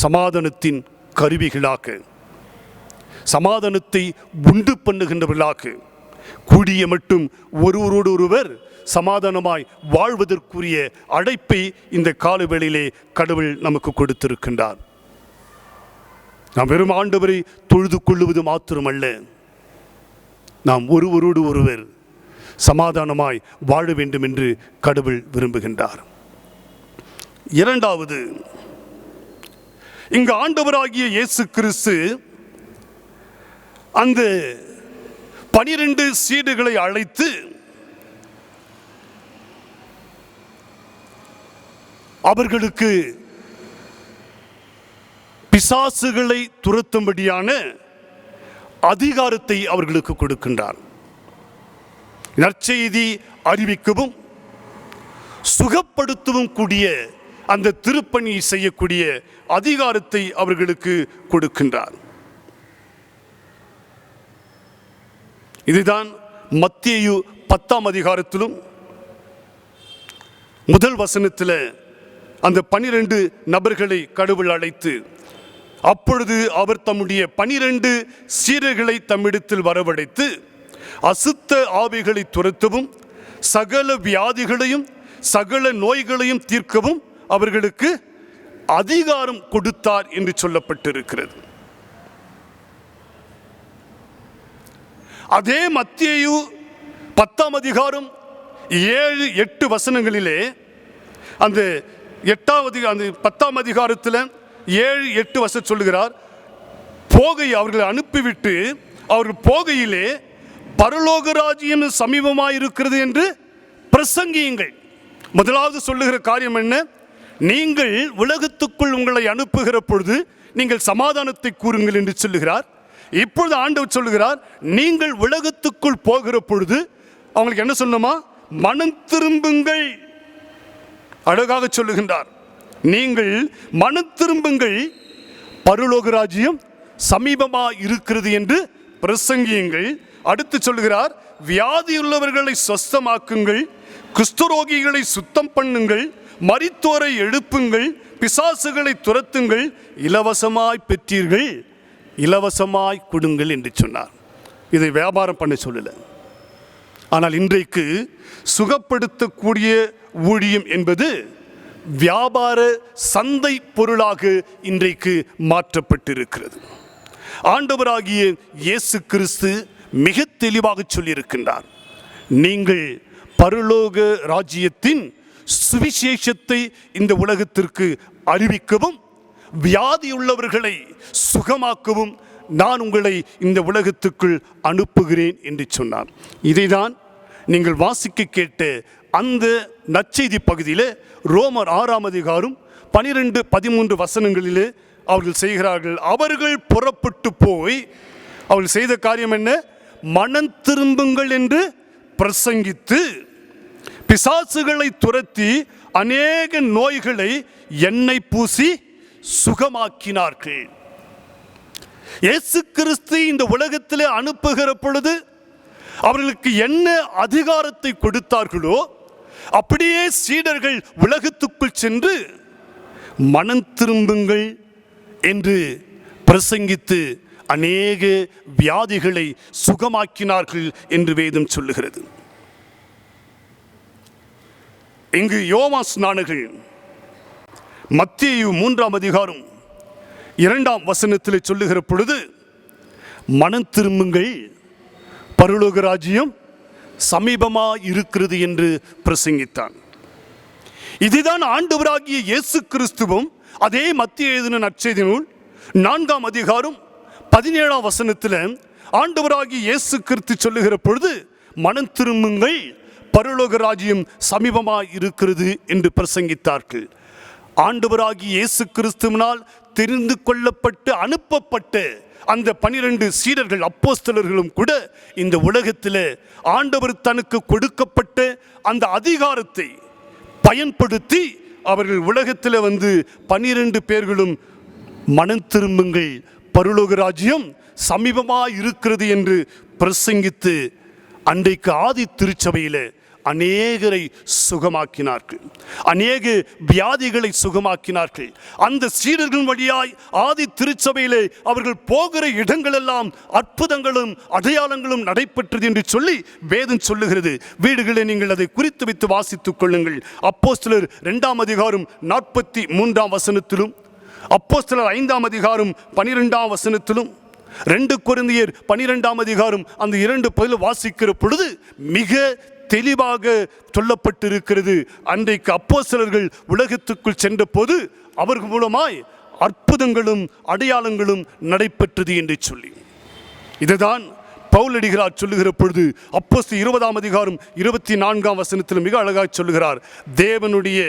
சமாதானத்தின் கருவிகளாக, சமாதானத்தை உண்டு பண்ணுகின்றவர்களாக, கூடிய மட்டும் ஒருவரோடு ஒருவர் சமாதானமாய் வாழ்வதற்குரிய அழைப்பை இந்த காலவேளையிலே கடவுள் நமக்கு கொடுத்திருக்கின்றார். நாம் வெறும் ஆண்டவரை தொழுது கொள்ளுவது மாத்திரமல்ல, நாம் ஒருவரோடு ஒருவர் சமாதானமாய் வாழ வேண்டும் என்று கடவுள் விரும்புகின்றார். இரண்டாவது, இங்கு ஆண்டவராகிய இயேசு கிறிஸ்து அந்த 12 சீடர்களை அழைத்து அவர்களுக்கு பிசாசுகளை துரத்தும்படியான அதிகாரத்தை அவர்களுக்கு கொடுக்கின்றார். நற்செய்தி அறிவிக்கவும் சுகப்படுத்தவும் கூடிய அந்த திருப்பணியை செய்யக்கூடிய அதிகாரத்தை அவர்களுக்கு கொடுக்கின்றார். இதுதான் மத்தேயு 10 அதிகாரத்திலும் 1 வசனத்தில் அந்த 12 நபர்களை கடவுள் அழைத்து, அப்பொழுது அவர் தம்முடைய 12 சீடர்களை தம்மிடத்தில் வரவழைத்து அசுத்த ஆவிகளை துரத்தவும் சகல வியாதிகளையும் சகல நோய்களையும் தீர்க்கவும் அவர்களுக்கு அதிகாரம் கொடுத்தார் என்று சொல்லப்பட்டிருக்கிறது. அதே மத்தேயு 10 அதிகாரம் 7-8 வசனங்களிலே அந்த 10 அதிகாரத்தில் 7-8 வசனம் சொல்லுகிறார், அவர்களை அனுப்பிவிட்டு அவர்கள் போகையிலே பரலோக ராஜ்யம் சமீபமாயிருக்கிறது என்று பிரசங்கியுங்கள். முதலாவது சொல்லுகிற காரியம் என்ன? நீங்கள் உலகத்துக்குள் உங்களை அனுப்புகிற பொழுது நீங்கள் சமாதானத்தை கூறுங்கள் என்று சொல்லுகிறார். இப்பொழுது ஆண்டவர் சொல்லுகிறார், நீங்கள் உலகத்துக்குள் போகிற பொழுது அவங்களுக்கு என்ன சொல்லணுமா? மனம் திரும்புங்கள். அழகாக சொல்லுகின்றார், நீங்கள் மனம் திரும்புங்கள், பரலோக ராஜ்யம் சமீபமா இருக்கிறது என்று பிரசங்கியுங்கள். அடுத்து சொல்லுகிறார், வியாதியுள்ளவர்களை சொஸ்தமாக்குங்கள், குஷ்டரோகிகளை சுத்தம் பண்ணுங்கள், மரித்தோரை எழுப்புங்கள், பிசாசுகளை துரத்துங்கள், இலவசமாய் பெற்றீர்கள், இலவசமாய் கொடுங்கள் என்று சொன்னார். இதை வியாபாரம் பண்ண சொல்லல. ஆனால் இன்றைக்கு சுகப்படுத்தக்கூடிய ஊழியம் என்பது வியாபார சந்தை பொருளாக இன்றைக்கு மாற்றப்பட்டிருக்கிறது. ஆண்டவராகிய இயேசு கிறிஸ்து மிக தெளிவாக சொல்லியிருக்கின்றார், நீங்கள் பரலோக ராஜ்யத்தின் சுவிசேஷத்தை இந்த உலகத்திற்கு அறிவிக்கவும் வியாதியுள்ளவர்களை சுகமாக்கவும் நான் உங்களை இந்த உலகத்துக்குள் அனுப்புகிறேன் என்று சொன்னார். இதைதான் நீங்கள் வாசிக்க கேட்ட அந்த நற்செய்தி பகுதியில் ரோமர் 6ஆம் அதிகாரம் 12-13 வசனங்களிலே அவர்கள் செய்கிறார்கள். அவர்கள் புறப்பட்டு போய் அவர்கள் செய்த காரியம் என்ன? மனம் திரும்புங்கள் என்று பிரசங்கித்து பிசாசுகளை துரத்தி அநேக நோய்களை எண்ணெய் பூசி சுகமாக்கினார்கள். இயேசு கிறிஸ்து இந்த உலகத்திலே அனுப்புகிற பொழுது அவர்களுக்கு என்ன அதிகாரத்தை கொடுத்தார்களோ அப்படியே சீடர்கள் உலகத்துக்குள் சென்று மனம் திரும்புங்கள் என்று பிரசங்கித்து அநேக வியாதிகளை சுகமாக்கினார்கள் என்று வேதம் சொல்லுகிறது. இங்கு யோவான் ஸ்நானகர் மத்தேயு 3ஆம் அதிகாரம் 2ஆம் வசனத்தில் சொல்லுகிற பொழுது மனம் திரும்புங்கள், பரலோக ராஜ்யம் சமீபமாக இருக்கிறது என்று பிரசங்கித்தான். இதுதான் ஆண்டவராகிய இயேசு கிறிஸ்துவும் அதே மத்திய எழுதின நற்செய்தி நூல் 4ஆம் அதிகாரம் 17ஆம் வசனத்தில் ஆண்டவராகிய இயேசு கிறிஸ்து சொல்லுகிற பொழுது மனம் திரும்புங்கள், பரலோக ராஜ்யம் சமீபமாக இருக்கிறது என்று பிரசங்கித்தார்கள். ஆண்டவராகிய இயேசு கிறிஸ்துவினால் தெரிந்து கொள்ளப்பட்டு அனுப்பப்பட்ட அந்த 12 சீடர்கள் அப்போஸ்தலர்களும் கூட இந்த உலகத்தில் ஆண்டவர் தனக்கு கொடுக்கப்பட்ட அந்த அதிகாரத்தை பயன்படுத்தி அவர்கள் உலகத்தில் வந்து 12 பேர்களும் மனம் திரும்புங்கள், பரலோக ராஜ்யம் சமீபமாக இருக்கிறது என்று பிரசங்கித்து அன்றைக்கு ஆதி திருச்சபையில் அநேகரை சுகமாக்கினார்கள், அநேக வியாதிகளை சுகமாக்கினார்கள். அந்த சீடர்கள் வழியாய் ஆதி திருச்சபையிலே அவர்கள் போகிற இடங்களெல்லாம் அற்புதங்களும் அடையாளங்களும் நடைபெற்றது என்று சொல்லி வேதம் சொல்லுகிறது. வீடுகளை நீங்கள் அதை குறித்து வைத்து வாசித்துக் கொள்ளுங்கள். அப்போஸ்தலர் 2ஆம் அதிகாரம் 43ஆம் வசனத்திலும், அப்போஸ்தலர் 5ஆம் அதிகாரம் 12ஆம் வசனத்திலும், 2 கொரிந்தியர் 12ஆம் அதிகாரம் அந்த 2 பகுதியில் வாசிக்கிற பொழுது மிக தெளிவாக சொல்லப்பட்டிருக்கிறது. அன்றைக்கு அப்போஸ்தலர்கள் உலகத்துக்குள் சென்ற போது அவர்கள் மூலமாய் அற்புதங்களும் அடையாளங்களும் நடைபெற்றது என்று சொல்லி, இதுதான் பவுலடிகளார் சொல்லுகிற பொழுது அப்போஸ்தலர் 20ஆம் அதிகாரம் 24ஆம் வசனத்தில் மிக அழகாக சொல்லுகிறார். தேவனுடைய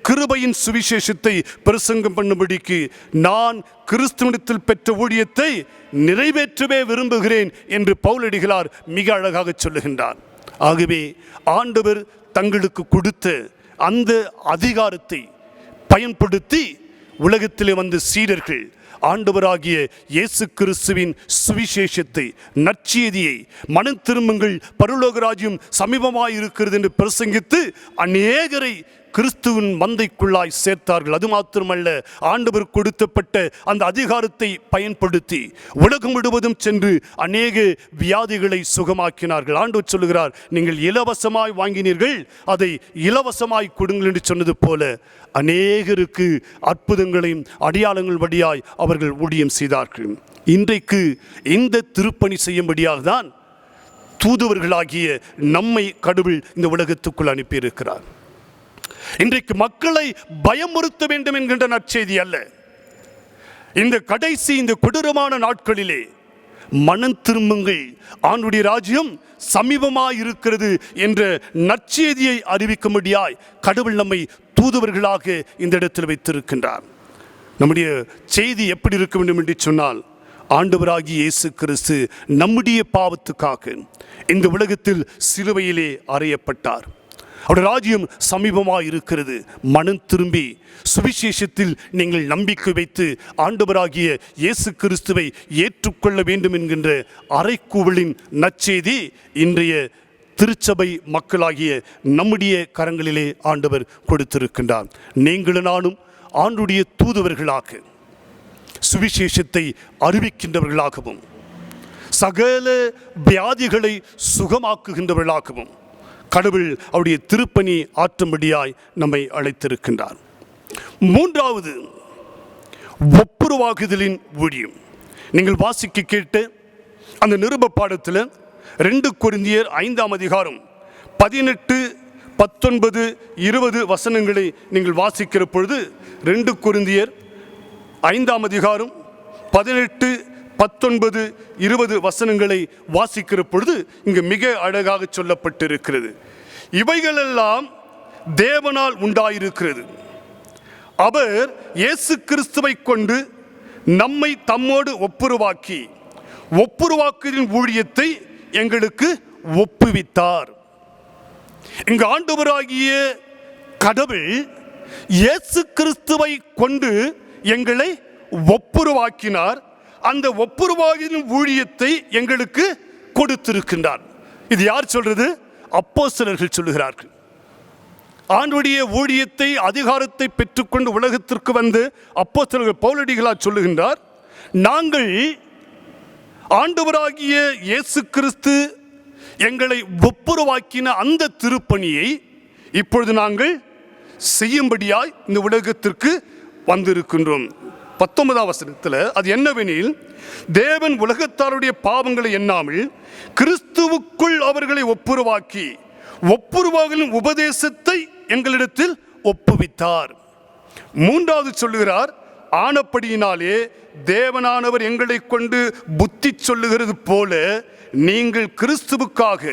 கிருபையின் சுவிசேஷத்தை பிரசங்கம் பண்ணும்படிக்கு நான் கிறிஸ்துவிடத்தில் பெற்ற ஊழியத்தை நிறைவேற்றவே விரும்புகிறேன் என்று பவுலடிகளார் மிக அழகாக சொல்லுகின்றார். ஆகவே ஆண்டவர் தங்களுக்கு கொடுத்த அந்த அதிகாரத்தை பயன்படுத்தி உலகத்திலே வந்த சீடர்கள் ஆண்டவராகிய இயேசு கிறிஸ்துவின் சுவிசேஷத்தை, நற்செய்தியை, மனம் திரும்புங்கள், பரலோக ராஜ்யம் சமீபமாய் இருக்கிறது என்று பிரசங்கித்து அநேகரை கிறிஸ்துவின் மந்தைக்குள்ளாய் சேர்த்தார்கள். அது மாத்திரமல்ல, ஆண்டவர் கொடுத்தப்பட்ட அந்த அதிகாரத்தை பயன்படுத்தி உலகம் முழுவதும் சென்று அநேக வியாதிகளை சுகமாக்கினார்கள். ஆண்டவர் சொல்லுகிறார், நீங்கள் இலவசமாய் வாங்கினீர்கள், அதை இலவசமாய் கொடுங்கள் என்று சொன்னது போல அநேகருக்கு அற்புதங்களையும் அடையாளங்கள் வழியாய் அவர்கள் ஊழியம் செய்தார்கள். இன்றைக்கு இந்த திருப்பணி செய்யும்படியாக தான் தூதுவர்களாகிய நம்மை கடவுள் இந்த உலகத்துக்குள் அனுப்பியிருக்கிறார். இன்றைக்கு மக்களை பயமுறுத்த வேண்டும் என்கின்ற நற்செய்தி அல்ல, இந்த கடைசி இந்த கொடூரமான நாட்களிலே மனம் திரும்புங்கள், ஆண்டுடைய ராஜ்யம் சமீபமாய் இருக்கிறது என்ற நற்செய்தியை அறிவிக்கும்படியாய் கடவுள் நம்மை தூதுவர்களாக இந்த இடத்தில் வைத்திருக்கின்றார். நம்முடைய செய்தி எப்படி இருக்க வேண்டும் என்று சொன்னால், ஆண்டவராகிய இயேசு கிறிஸ்து நம்முடைய பாவத்துக்காக இந்த உலகத்தில் சிலுவையிலே அறையப்பட்டார். அவருடைய ராஜ்யம் சமீபமாக இருக்கிறது. மனம் திரும்பி சுவிசேஷத்தில் நீங்கள் நம்பிக்கை வைத்து ஆண்டவராகிய இயேசு கிறிஸ்துவை ஏற்றுக்கொள்ள வேண்டும் என்கின்ற அறைக்கூவலின் நற்செய்தி இன்றைய திருச்சபை மக்களாகிய நம்முடைய கரங்களிலே ஆண்டவர் கொடுத்திருக்கின்றார். நீங்களும் நானும் ஆண்டுடைய தூதுவர்களாக சுவிசேஷத்தை அறிவிக்கின்றவர்களாகவும் சகல வியாதிகளை சுகமாக்குகின்றவர்களாகவும் கடவுள் அவருடைய திருப்பணி ஆற்றும்படியாய் நம்மை அழைத்திருக்கின்றார். மூன்றாவது, ஒப்புரவாகுதலின் ஊழியம். நீங்கள் வாசிக்க கேட்ட அந்த நிருப பாடத்தில் 2 கொரிந்தியர் 5ஆம் அதிகாரம் 18, 19, 20 வசனங்களை நீங்கள் வாசிக்கிற பொழுது 2 கொரிந்தியர் 5ஆம் அதிகாரம் 18, 19, 20 வசனங்களை வாசிக்கிற பொழுது இங்கு மிக அழகாக சொல்லப்பட்டிருக்கிறது. இவைகளெல்லாம் தேவனால் உண்டாயிருக்கிறது. அவர் இயேசு கிறிஸ்துவை கொண்டு நம்மை தம்மோடு ஒப்புருவாக்குதலின் ஊழியத்தை எங்களுக்கு ஒப்புவித்தார். இங்கு ஆண்டவராகிய கடவுள் இயேசு கிறிஸ்துவை கொண்டு எங்களை ஒப்புருவாக்கினார். அந்த ஒப்புருவாக்கின ஊழியத்தை எங்களுக்கு கொடுத்திருக்கின்றார். இது யார் சொல்றது? அப்போஸ்தலர்கள் சொல்லுகிறார்கள். ஆண்டுடைய ஊழியத்தை அதிகாரத்தை பெற்றுக்கொண்டு உலகத்திற்கு வந்து அப்போஸ்தலர்கள் பவுலடிகளார் சொல்லுகின்றார், நாங்கள் ஆண்டவராகிய இயேசு கிறிஸ்து எங்களை ஒப்புரவாக்கின அந்த திருப்பணியை இப்பொழுது நாங்கள் செய்யும்படியாய் இந்த உலகத்திற்கு வந்திருக்கின்றோம். 19ஆம் வசனத்தில் அது என்னவெனில், தேவன் உலகத்தாருடைய பாவங்களை எண்ணாமல் கிறிஸ்துவுக்குள் அவர்களை ஒப்புரவாக்கின் உபதேசத்தை எங்களிடத்தில் ஒப்புவித்தார். 3வது சொல்லுகிறார், ஆனப்படியினாலே தேவனானவர் எங்களை கொண்டு புத்தி சொல்லுகிறது போல நீங்கள் கிறிஸ்துவுக்காக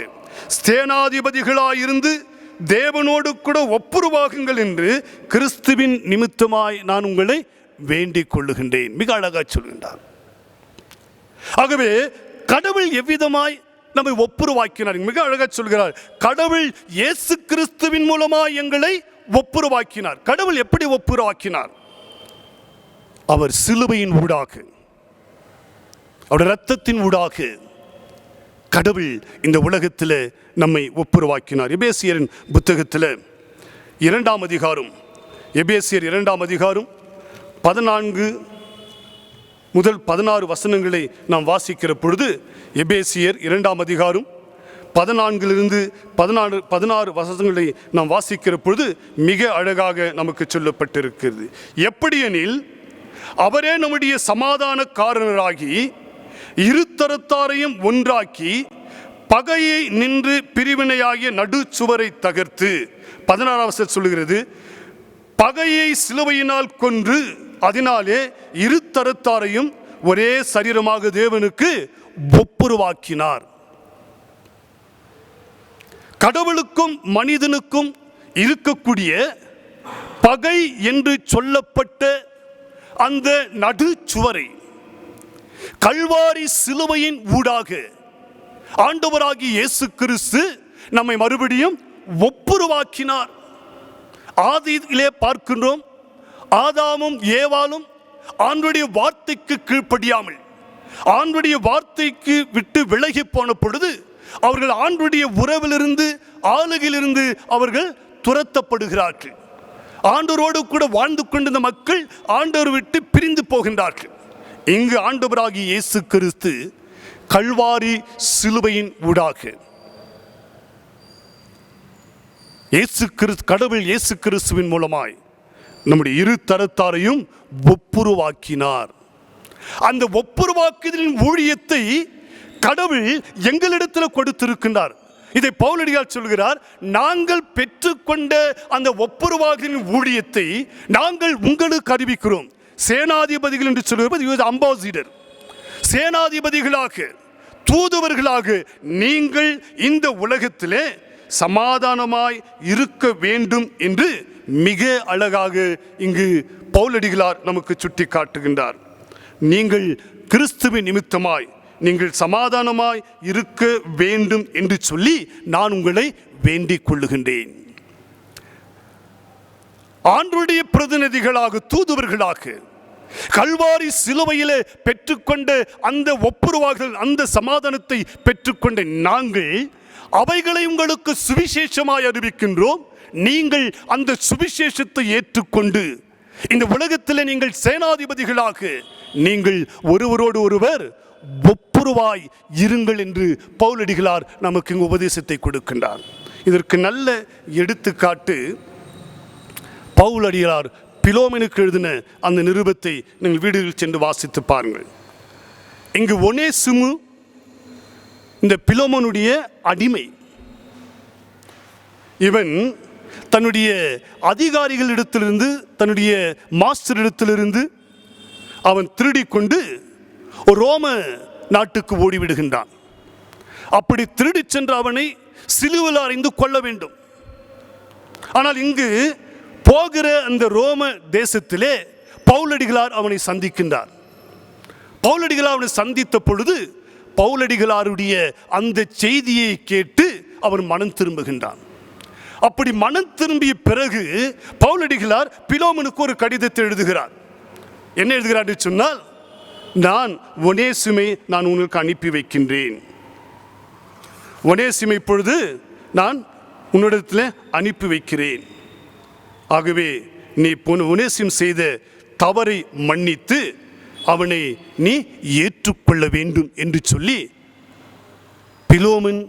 சேனாதிபதிகளாயிருந்து தேவனோடு கூட ஒப்புரவாகுங்கள் என்று கிறிஸ்துவின் நிமித்தமாய் நான் உங்களை வேண்டிக் கொள்ளுகின்றேன். மிக அழகாக சொல்கின்றார். ஆகவே கடவுள் எவ்விதமாய் நம்மை ஒப்புரவாக்கினார்? மிக அழகாக சொல்கிறார், கடவுள் இயேசு கிறிஸ்துவின் மூலமாய் எங்களை ஒப்புரவாக்கினார். கடவுள் எப்படி ஒப்புரவாக்கினார்? அவர் சிலுவையின் ஊடாக, அவருடைய இரத்தத்தின் ஊடாக கடவுள் இந்த உலகத்தில் நம்மை ஒப்புரவாக்கினார். எபேசியரின் புத்தகத்தில் 2ஆம் அதிகாரம், எபேசியர் 2ஆம் அதிகாரம் 14 முதல் 16 வசனங்களை நாம் வாசிக்கிற பொழுது, எபேசியர் 2ஆம் அதிகாரம் 14 16 வசனங்களை நாம் வாசிக்கிற பொழுது மிக அழகாக நமக்கு சொல்லப்பட்டிருக்கிறது. எப்படியெனில், அவரே நம்முடைய சமாதானக்காரராகி இருதரத்தாரையும் ஒன்றாக்கி பகையை நின்று பிரிவினையாகிய நடுச்சுவரை தகர்த்து, 16ஆம் வசனம் சொல்லுகிறது, பகையை சிலுவையினால் கொன்று அதனாலே இருதரத்தாரையும் ஒரே சரீரமாக தேவனுக்கு ஒப்புரவாக்கினார். கடவுளுக்கும் மனிதனுக்கும் இருக்கக்கூடிய பகை என்று சொல்லப்பட்ட அந்த நடுச்சுவரை கல்வாரி சிலுவையின் ஊடாக ஆண்டவராகிய இயேசு கிறிஸ்து நம்மை மறுபடியும் ஒப்புரவாக்கினார். ஆதியிலே பார்க்கின்றோம், ஆதாமும் ஏவாளும் ஆண்டுடைய வார்த்தைக்கு கீழ்ப்படியாமல் ஆண்டுடைய வார்த்தைக்கு விட்டு விலகி போன பொழுது அவர்கள் ஆண்டுடைய உறவிலிருந்து ஆளுகையிலிருந்து அவர்கள் துரத்தப்படுகிறார்கள். ஆண்டவரோடு கூட வாழ்ந்து கொண்டிருந்த மக்கள் ஆண்டவர் விட்டு பிரிந்து போகின்றார்கள். இங்கு ஆண்டவராகிய இயேசு கிறிஸ்து கல்வாரி சிலுவையின் ஊடாக கடவுள் இயேசு கிறிஸ்துவின் மூலமாய் நம்முடைய இரு தரத்தாரையும் ஒப்புரவாக்கினார். அந்த ஒப்புரவாக்குதலின் ஊழியத்தை கடவுள் எங்களிடத்தில் கொடுத்திருக்கின்றார். இதை பவுலடியார் சொல்கிறார், நாங்கள் பெற்றுக்கொண்ட அந்த ஒப்புரவாக்குதலின் ஊழியத்தை நாங்கள் உங்களுக்கு அறிவிக்கிறோம். சேனாதிபதிகள் என்று சொல்கிறது அம்பாசிடர், சேனாதிபதிகளாக தூதுவர்களாக நீங்கள் இந்த உலகத்திலே சமாதானமாய் இருக்க வேண்டும் என்று மிக அழகாக இங்கு பவுலடிகளார் நமக்கு சுட்டி காட்டுகின்றார். நீங்கள் கிறிஸ்துவின் நிமித்தமாய் நீங்கள் சமாதானமாய் இருக்க வேண்டும் என்று சொல்லி நான் உங்களை வேண்டிக் கொள்ளுகின்றேன். ஆண்டவருடைய பிரதிநிதிகளாக தூதுவர்களாக கல்வாரி சிலுவையிலே பெற்றுக்கொண்ட அந்த ஒப்புரவாகுதல், அந்த சமாதானத்தை பெற்றுக்கொண்ட நாங்கள் அவைகளை உங்களுக்கு சுவிசேஷமாய் அறிவிக்கின்றோம். நீங்கள் அந்த சுவிசேஷத்தை ஏற்றுக்கொண்டு இந்த உலகத்தில் நீங்கள் சேனாதிபதிகளாக நீங்கள் ஒருவரோடு ஒருவர் ஒப்புரவாய் இருங்கள் என்று பவுலடிகளார் நமக்கு இங்கு உபதேசத்தை கொடுக்கின்றார். இதற்கு நல்ல எடுத்துக்காட்டு பவுலடிகளார் பிலோமெனுக்கு எழுதின அந்த நிருபத்தை நீங்கள் வீடுகளில் சென்று வாசித்து பாருங்கள். இங்கு ஒனேசிமு இந்த பிலோமனுடைய அடிமை. இவன் தன்னுடைய அதிகாரிகளிடத்திலிருந்து தன்னுடைய மாஸ்டரிடத்திலிருந்து அவன் திருடிக்கொண்டு ஒரு ரோம நாட்டுக்கு ஓடிவிடுகின்றான். அப்படி திருடி சென்ற அவனை சிலுவையில் அறைந்து கொள்ள வேண்டும். ஆனால் இங்கு போகிற அந்த ரோம தேசத்திலே பவுலடிகளார் அவனை சந்திக்கின்றார். பவுலடிகளார் அவனை சந்தித்த பொழுது பவுலடிகளாருடைய அந்த செய்தியை கேட்டு அவன் மனம் திரும்புகின்றான். அப்படி மனம் திரும்பிய பிறகு பவுலடிகளார் பிலோமனுக்கு ஒரு கடிதத்தை எழுதுகிறார். என்ன எழுதுகிறார் என்று சொன்னால், நான் ஒனேசிமை நான் உங்களுக்கு அனுப்பி வைக்கின்றேன். ஒனேசிமை இப்பொழுது நான் உன்னிடத்தில் அனுப்பி வைக்கிறேன். ஆகவே நீ ஒனேசிம் செய்த தவறை மன்னித்து அவனை நீ ஏற்றுக்கொள்ள வேண்டும் என்று சொல்லி பிலோமன்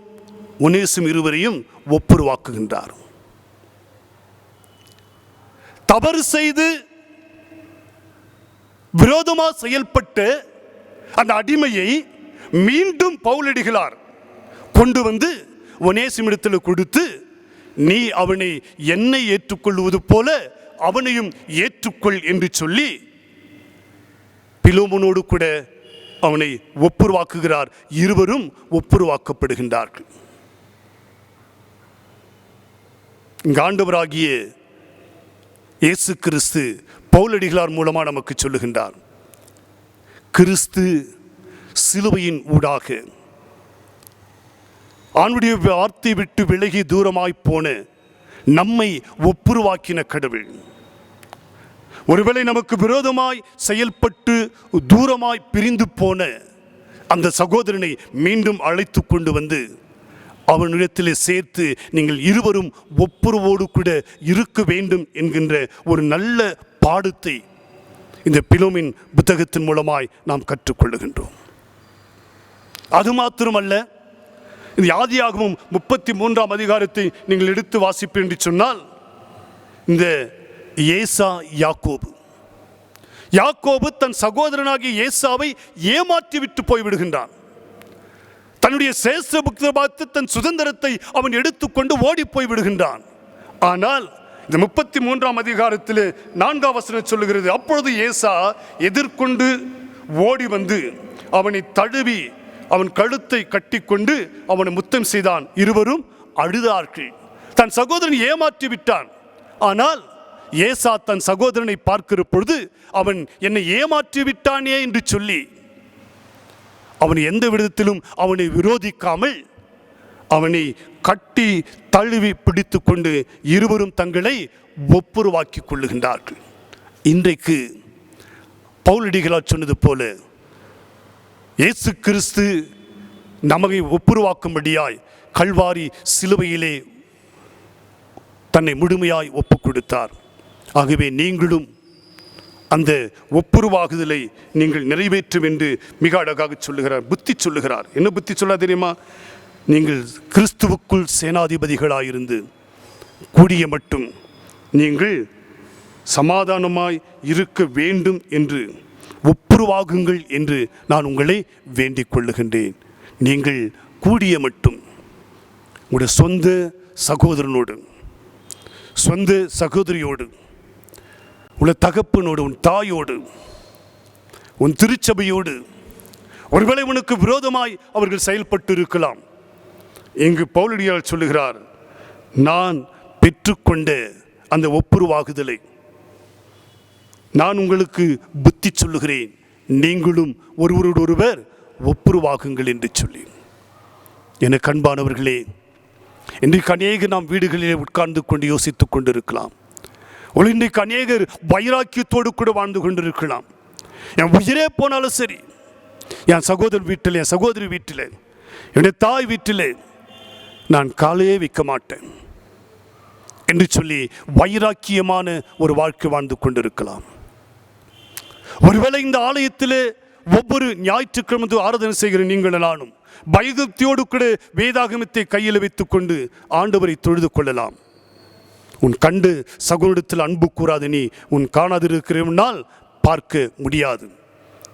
ஒனேசிம் இருவரையும் ஒப்புரவாக்குகின்றார். தவறு செய்து விரோதமாக செயல்பட்ட அந்த அடிமையை மீண்டும் பவுலடிகளார் கொண்டு வந்து ஒனேசிமிடத்தில் கொடுத்து, நீ அவனை என்னை ஏற்றுக்கொள்வது போல அவனையும் ஏற்றுக்கொள் என்று சொல்லி பிலோமனோடு கூட அவனை ஒப்புரவாக்குகிறார். இருவரும் ஒப்புரவாக்கப்படுகின்றார்கள். இங்கு ஆண்டவராகிய இயேசு கிறிஸ்து பவுலடிகளார் மூலமாக நமக்கு சொல்லுகின்றார், கிறிஸ்து சிலுவையின் ஊடாக ஆண்டுடைய வார்த்தை விட்டு விலகி தூரமாய் போன நம்மை ஒப்புரவாக்கின கடவுள், ஒருவேளை நமக்கு விரோதமாய் செயல்பட்டு தூரமாய் பிரிந்து போன அந்த சகோதரனை மீண்டும் அழைத்து கொண்டு வந்து அவனிடத்தில் சேர்த்து நீங்கள் இருவரும் ஒப்புரவோடு கூட இருக்க வேண்டும் என்கின்ற ஒரு நல்ல பாடத்தை இந்த பிலோமின் புத்தகத்தின் மூலமாய் நாம் கற்றுக்கொள்ளுகின்றோம். அது மாத்திரமல்ல, இந்த ஆதியாகமம் 33ஆம் அதிகாரத்தை நீங்கள் எடுத்து வாசிப்பீர்கள் என்று சொன்னால், இந்த ஏசா யாக்கோபு தன் சகோதரனாகிய ஏசாவை ஏமாற்றி விட்டு போய்விடுகின்றான். தன்னுடைய சேஷபுக்தபாத்து தன் சுதந்திரத்தை அவன் எடுத்துக்கொண்டு ஓடி போய் விடுகின்றான். ஆனால் இந்த 33ஆம் அதிகாரத்தில் 4ஆம் வசனம் சொல்லுகிறது, அப்பொழுது ஏசா எதிர்கொண்டு ஓடி வந்து அவனை தழுவி அவன் கழுத்தை கட்டிக்கொண்டு அவனை முத்தம் செய்தான். இருவரும் அழுதார்கள். தன் சகோதரன் ஏமாற்றி விட்டான். ஆனால் ஏசா தன் சகோதரனை பார்க்கிற பொழுது அவன் என்னை ஏமாற்றி விட்டானே என்று சொல்லி அவன் எந்த விதத்திலும் அவனை விரோதிக்காமல் அவனை கட்டி தழுவி பிடித்து கொண்டு இருவரும் தங்களை ஒப்புரவாக்கிக் கொள்ளுகின்றார்கள். இன்றைக்கு பவுலடிகளார் சொன்னது போல இயேசு கிறிஸ்து நம்மை ஒப்புரவாக்கும்படியாய் கல்வாரி சிலுவையிலே தன்னை முழுமையாய் ஒப்புக் கொடுத்தார். ஆகவே நீங்களும் அந்த ஒப்புரவாகுதலை நீங்கள் நிறைவேற்றும் என்று மிக அழகாக சொல்லுகிறார், புத்தி சொல்லுகிறார். என்ன புத்தி சொல்ல தெரியுமா? நீங்கள் கிறிஸ்துவுக்குள் சேனாதிபதிகளாயிருந்து கூடிய மட்டும் நீங்கள் சமாதானமாய் இருக்க வேண்டும் என்று ஒப்புரவாகுங்கள் என்று நான் உங்களை வேண்டிக் கொள்ளுகின்றேன். நீங்கள் கூடிய மட்டும் உங்களுடைய சொந்த சகோதரனோடு, சொந்த சகோதரியோடு, உள்ள தகப்பனோடு, உன் தாயோடு, உன் திருச்சபையோடு, ஒருவேளை உனக்கு விரோதமாய் அவர்கள் செயல்பட்டு இருக்கலாம். இங்கு பவுலடியார் சொல்லுகிறார், நான் பெற்றுக்கொண்ட அந்த ஒப்புரவாகுதலை நான் உங்களுக்கு புத்தி சொல்லுகிறேன், நீங்களும் ஒருவரோடொருவர் ஒப்புரவாகுங்கள் என்று சொல்லி. எனக்கு அன்பானவர்களே, இன்றைக்கு அநேகர் நாம் வீடுகளிலே உட்கார்ந்து கொண்டு யோசித்துக் கொண்டிருக்கலாம். இன்றைக்கு அநேகர் வைராக்கியத்தோடு கூட வாழ்ந்து கொண்டிருக்கலாம். என் உயிரே போனாலும் சரி, என் சகோதரர் வீட்டில், என் சகோதரி வீட்டில், என்னுடைய தாய் வீட்டில் நான் காலையே வைக்க மாட்டேன் என்று சொல்லி வைராக்கியமான ஒரு வாழ்க்கை வாழ்ந்து கொண்டிருக்கலாம். ஒருவேளை இந்த ஆலயத்தில் ஒவ்வொரு ஞாயிற்றுக்கிழமை ஆராதனை செய்கிற நீங்கள் நானும் பயபக்தியோடு கூட வேதாகமத்தை கையில் வைத்துக் கொண்டு ஆண்டவரை தொழுது கொள்ளலாம். உன் கண்டு சகோதரத்தில் அன்பு கூறாது நீ உன் காணாதிருக்கிறவனால் பார்க்க முடியாது.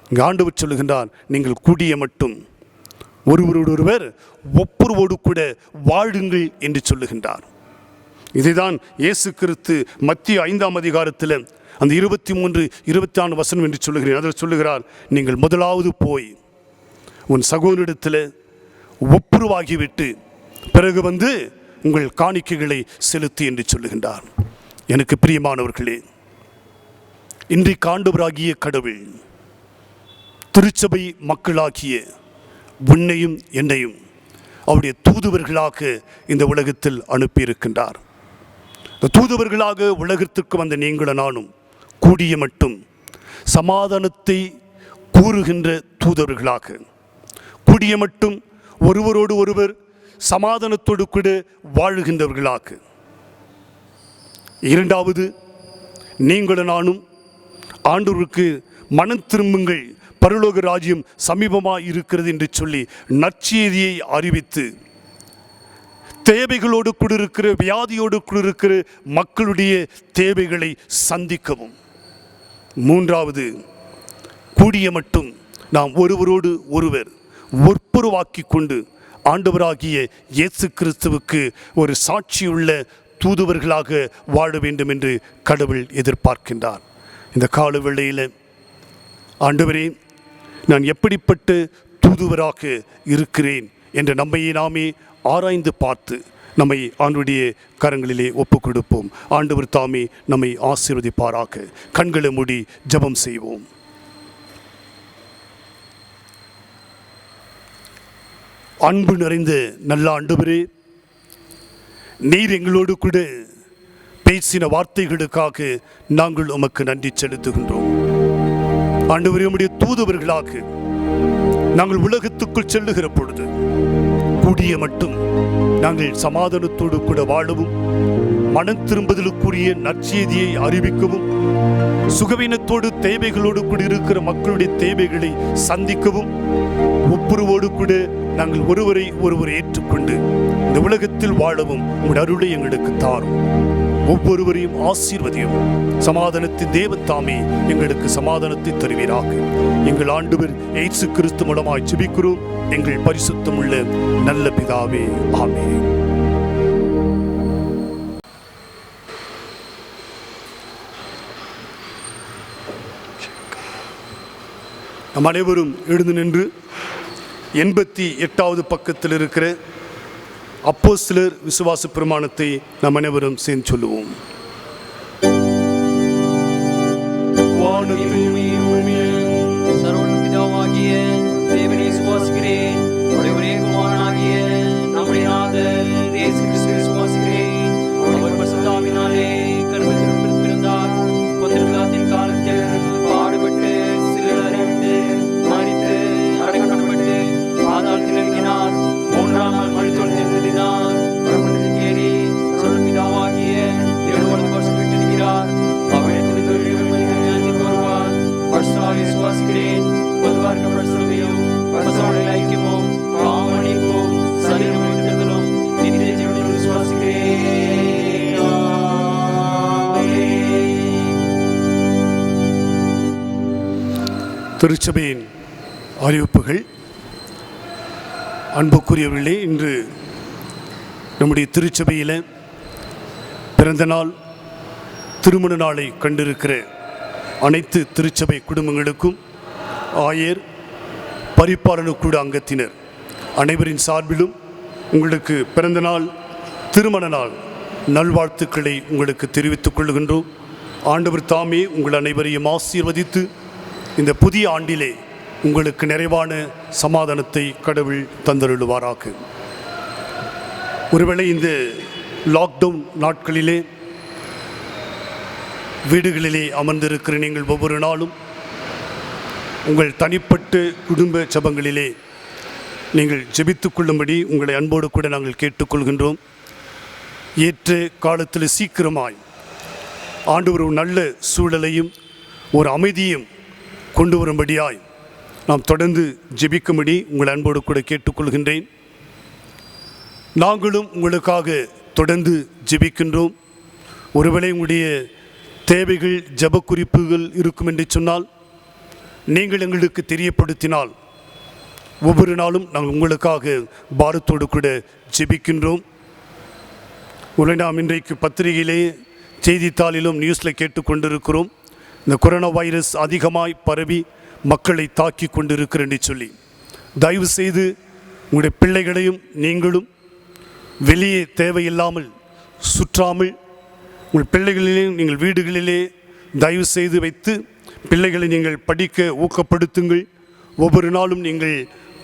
இங்கு ஆண்டவர் சொல்லுகின்றார், நீங்கள் கூடிய மட்டும் ஒருவரோடொருவர் ஒப்புரவோடு கூட வாழுங்கள் என்று சொல்லுகின்றார். இதைதான் இயேசு கிறிஸ்து மத்திய 5ஆம் அதிகாரத்தில் அந்த 23, 24 வசனம் என்று சொல்லுகிறேன். அதில் சொல்லுகிறார், நீங்கள் முதலாவது போய் உன் சகோதரிடத்தில் ஒப்புரவாகிவிட்டு பிறகு வந்து உங்கள் காணிக்கைகளை செலுத்து என்று சொல்லுகின்றார். எனக்கு பிரியமானவர்களே, இன்றைக்கு ஆண்டவராகிய கடவுள் திருச்சபை மக்களாகிய உன்னையும் என்னையும் அவருடைய தூதுவர்களாக இந்த உலகத்தில் அனுப்பியிருக்கின்றார். இந்த தூதுவர்களாக உலகத்திற்கு வந்த நீங்களும் நானும் கூடிய மட்டும் சமாதானத்தை கூறுகின்ற தூதுவர்களாக, கூடிய மட்டும் ஒருவரோடு ஒருவர் சமாதானத்தோடு கூட வாழுகின்றவர்களாக. இரண்டாவது, நீங்களும் நானும் ஆண்டவருக்கு மனம் திரும்புங்கள், பரலோக ராஜ்யம் சமீபமாக இருக்கிறது என்று சொல்லி நற்செய்தியை அறிவித்து தேவைகளோடு கூட இருக்கிற, வியாதியோடு கூட இருக்கிற மக்களுடைய தேவைகளை சந்திக்கவும். மூன்றாவது, கூடிய மட்டும் நாம் ஒருவரோடு ஒருவர் ஒப்புரவாக்கி கொண்டு ஆண்டவராகிய இயேசு கிறிஸ்துவுக்கு ஒரு சாட்சியுள்ள தூதுவர்களாக வாழ வேண்டும் என்று கடவுள் எதிர்பார்க்கின்றார். இந்த கால வேளையில் ஆண்டவரே, நான் எப்படிப்பட்ட தூதுவராக இருக்கிறேன் என்ற நம்மையே நாமே ஆராய்ந்து பார்த்து நம்மை ஆண்டுடைய கரங்களிலே ஒப்பு கொடுப்போம். ஆண்டவர் தாமே நம்மை ஆசீர்வதிப்பாராக. கண்களை மூடி ஜெபம் செய்வோம். அன்பு நிறைந்த நல்ல ஆண்டவரே, நீர் எங்களோடு கூட பேசின வார்த்தைகளுக்காக நாங்கள் உமக்கு நன்றி செலுத்துகின்றோம். ஆண்டவரே, உம்முடைய தூதுவர்களாக நாங்கள் உலகத்துக்குள் செல்லுகிற பொழுது கூடிய மட்டும் நாங்கள் சமாதானத்தோடு கூட வாழவும், மனம் திரும்புதலுக்குரிய நற்செய்தியை அறிவிக்கவும், சுகவீனத்தோடு தேவைகளோடு கூட இருக்கிற மக்களுடைய தேவைகளை சந்திக்கவும், ஒப்புரவோடு கூட நாங்கள் ஒருவரை ஒருவர் ஏற்றுக்கொண்டு இந்த உலகத்தில் வாழவும் உங்கள் அருளை எங்களுக்கு தாரும். ஒவ்வொருவரையும் ஆசீர்வதியும். சமாதானத்தின் தேவத்தாமே எங்களுக்கு சமாதானத்தை தருவீராக. எங்கள் ஆண்டவர் இயேசு கிறிஸ்து மூலமாய் ஜெபிக்கிறோம் எங்கள் பரிசுத்தமுள்ள நல்ல பிதாவே, ஆமென். நம் அனைவரும் எழுந்து நின்று 88வது பக்கத்தில் இருக்கிற அப்போஸ்தலர் விசுவாச பிரமாணத்தை நாம் அனைவரும் சேர்ந்து சொல்லுவோம். சர்வபிதாவாகிய தேவனை விசுவாசிக்கிறேன். ஒரே குமாரனாகிய நம்முடைய நாதர் இயேசு கிறிஸ்துவை விசுவாசிக்கிறேன். அவர் பரிசுத்தாவினாலே கர்ப்பத்தில் பிறந்தார். பொந்திரபிலாத்தின் காலத்தில் பாடுபட்டு சிலுவையில் அறைந்து மரித்து அடக்கப்பட்டு பாதாளத்தில் இறங்கினார். மூன்றாம் நாள் மரித்தோர் எழுந்தினார். பரமண்டலத்துக்கு ஏறி சர்வபிதாவாகிய தேவன் வலது பரிசில் வீற்றிருக்கிறார். அவரிடத்திலிருந்து வருவார். பரிசுத்தாவியை விசுவாசிக்கிறேன். பொதுவாக பரிசுத்தத்தையும் பரிசுத்தோடு ஐக்கியமும் பாவமன்னிப்பும் சரீரம் அழித்தலும் நித்திய ஜீவனையும் விசுவாசிக்கிறேன். திருச்சபையின் அறிவிப்புகள். அன்புக்குரியவர்களே, இன்று நம்முடைய திருச்சபையில் பிறந்த நாள், திருமண நாளை கண்டிருக்கிற அனைத்து திருச்சபை குடும்பங்களுக்கும் ஆயர், பரிபாலனக்குழு அங்கத்தினர் அனைவரின் சார்பிலும் உங்களுக்கு பிறந்த நாள், திருமண நாள் நல்வாழ்த்துக்களை உங்களுக்கு தெரிவித்துக் கொள்கின்றோம். ஆண்டவர் தாமே உங்கள் அனைவரையும் ஆசீர்வதித்து இந்த புதிய ஆண்டிலே உங்களுக்கு நிறைவான சமாதானத்தை கடவுள் தந்தருளுவாராக. ஒருவேளை இந்த லாக்டவுன் நாட்களிலே வீடுகளிலே அமர்ந்திருக்கிற நீங்கள் ஒவ்வொரு நாளும் உங்கள் தனிப்பட்ட குடும்ப ஜெபங்களிலே நீங்கள் ஜெபித்துக் கொள்ளும்படி உங்களை அன்போடு கூட நாங்கள் கேட்டுக்கொள்கின்றோம். ஏற்ற காலத்தில் சீக்கிரமாய் ஆண்டவர் ஒரு நல்ல சூழலையும் ஒரு அமைதியும் கொண்டு வரும்படியாய் நாம் தொடர்ந்து ஜெபிக்கும்படி உங்கள் அன்போடு கூட கேட்டுக்கொள்கின்றேன். நாங்களும் உங்களுக்காக தொடர்ந்து ஜெபிக்கின்றோம். ஒருவேளை உங்களுடைய தேவைகள் ஜெப குறிப்புகள் இருக்கும் என்று சொன்னால் நீங்கள் எங்களுக்கு தெரியப்படுத்தினால் ஒவ்வொரு நாளும் நாங்கள் உங்களுக்காக பாரத்தோடு கூட ஜெபிக்கின்றோம். நாம் இன்றைக்கு பத்திரிகையிலே செய்தித்தாளிலும் நியூஸில் கேட்டுக்கொண்டிருக்கிறோம், இந்த கொரோனா வைரஸ் அதிகமாய் பரவி மக்களை தாக்கி கொண்டிருக்கிறேன் சொல்லி. தயவு செய்து உங்களுடைய பிள்ளைகளையும் நீங்களும் வெளியே தேவையில்லாமல் சுற்றாமல் உங்கள் பிள்ளைகளிலே நீங்கள் வீடுகளிலே தயவு செய்து வைத்து பிள்ளைகளை நீங்கள் படிக்க ஊக்கப்படுத்துங்கள். ஒவ்வொரு நாளும் நீங்கள்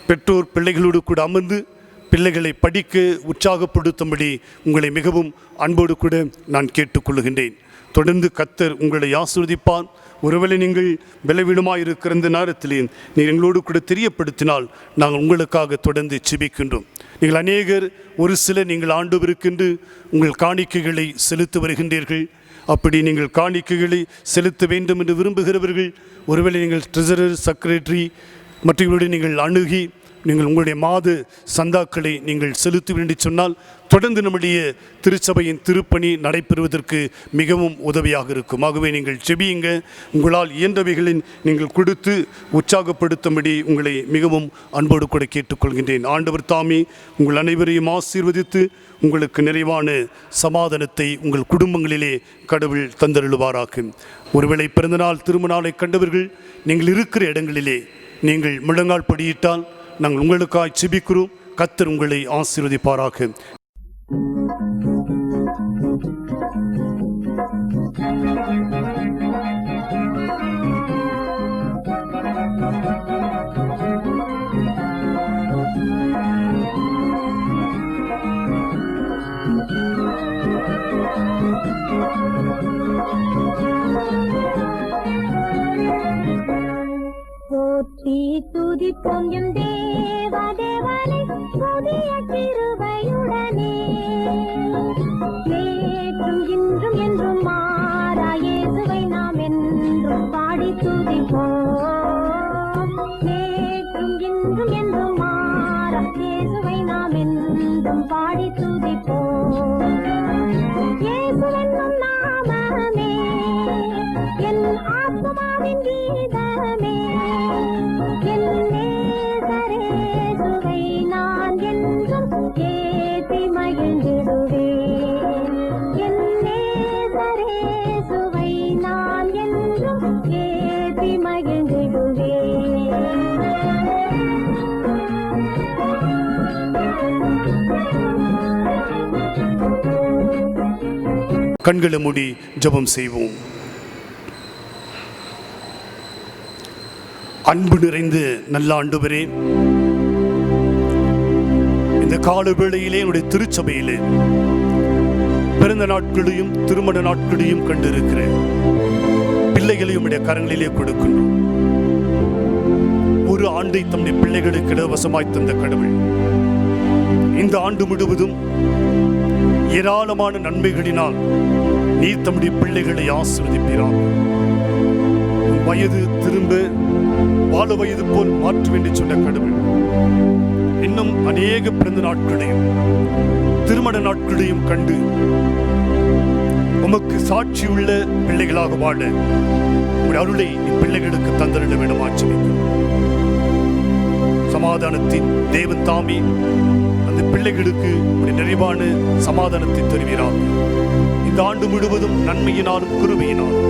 பெற்றோர் பிள்ளைகளோடு கூட அமர்ந்து பிள்ளைகளை படிக்க உற்சாகப்படுத்தும்படி உங்களை மிகவும் அன்போடு கூட நான் கேட்டுக்கொள்கின்றேன். தொடர்ந்து கர்த்தர் உங்களை ஆசீர்வதிப்பார். ஒருவேளை நீங்கள் பலவீனமாக இருக்கிற இந்த நேரத்திலே நீங்கள் எங்களோடு கூட தெரியப்படுத்தினால் நாங்கள் உங்களுக்காக தொடர்ந்து ஜெபிக்கின்றோம். நீங்கள் அநேகர் ஒரு சிலர் நீங்கள் ஆண்டவருக்கென்று உங்கள் காணிக்கைகளை செலுத்தி வருகின்றீர்கள். அப்படி நீங்கள் காணிக்கைகளை செலுத்த வேண்டும் என்று விரும்புகிறவர்கள் ஒருவேளை நீங்கள் ட்ரெஸரர், செக்ரட்டரி மற்றவர்களுடைய நீங்கள் அணுகி நீங்கள் உங்களுடைய மாத சந்தாக்களை நீங்கள் செலுத்த வேண்டி சொன்னால் தொடர்ந்து நம்முடைய திருச்சபையின் திருப்பணி நடைபெறுவதற்கு மிகவும் உதவியாக இருக்கும். ஆகவே நீங்கள் ஜெபியுங்க. உங்களால் இயன்றவைகளின் நீங்கள் கொடுத்து உற்சாகப்படுத்தும்படி உங்களை மிகவும் அன்போடு கூட கேட்டுக்கொள்கின்றேன். ஆண்டவர் தாமே உங்கள் அனைவரையும் ஆசீர்வதித்து உங்களுக்கு நிறைவான சமாதானத்தை உங்கள் குடும்பங்களிலே கடவுள் தந்தருளுவாராக. ஒருவேளை பிறந்தநாள் திருமண நாளை கண்டவர்கள் நீங்கள் இருக்கிற இடங்களிலே நீங்கள் முழங்கால் படியிட்டால் நாங்கள் உங்களுக்காக ஜெபிக்கிறோம். கர்த்தர் உங்களை ஆசீர்வதிப்பாராக. போற்றி துதிப்போம் எம் தேவதேவனை புதிய கிருபையுடனே நேற்றும் இன்றும் என்றும் மாறா இயேசுவை நாம் என்றும் பாடி துதிப்போம். நேற்றும் இன்றும் என்றும் மாறா இயேசுவை நாம் என்றும் பாடி துதிப்போம். இயேசுவென்னும் நாமமே என் ஆத்மாவின் கீதமே, என் நேசரேசுவை நான் என்றும் ஏத்தி மகிழ்ந்திடுவேன். என் நேசரேசுவை நான் என்றும் ஏத்தி மகிழ்ந்திடுவேன். கண்களை மூடி ஜெபம் செய்வோம். அன்பு நிறைந்த நல்ல ஆண்டவரே, இந்த கால வேளையிலே என்னுடைய திருச்சபையிலே பிறந்த நாட்களையும் திருமண நாட்களையும் கண்டிருக்கிற பிள்ளைகளையும் உடைய கரங்களிலே கொடுக்கின்றோம். ஒரு ஆண்டை தம்முடைய பிள்ளைகளுக்கு இலவசமாய் தந்த கடவுள் இந்த ஆண்டு முழுவதும் ஏராளமான நன்மைகளினால் நீர் தம்முடைய பிள்ளைகளை ஆசீர்வதிப்பீராக. வயது திரும்ப வாழ வயது போல் மாற்ற வேண்டி சொன்ன கடவுள் இன்னும் அநேக பிறந்த நாட்களையும் திருமண நாட்களையும் கண்டு உமக்கு சாட்சி உள்ள பிள்ளைகளாக வாழ உடைய அருளை பிள்ளைகளுக்கு தந்தருள வேண்டும். ஆச்சரிக்கும் சமாதானத்தின் தேவன் தாமே அந்த பிள்ளைகளுக்கு ஒரு நிறைவான சமாதானத்தை தருவீராக. இந்த ஆண்டு முழுவதும் நன்மையினாலும் கிருபையினாலும்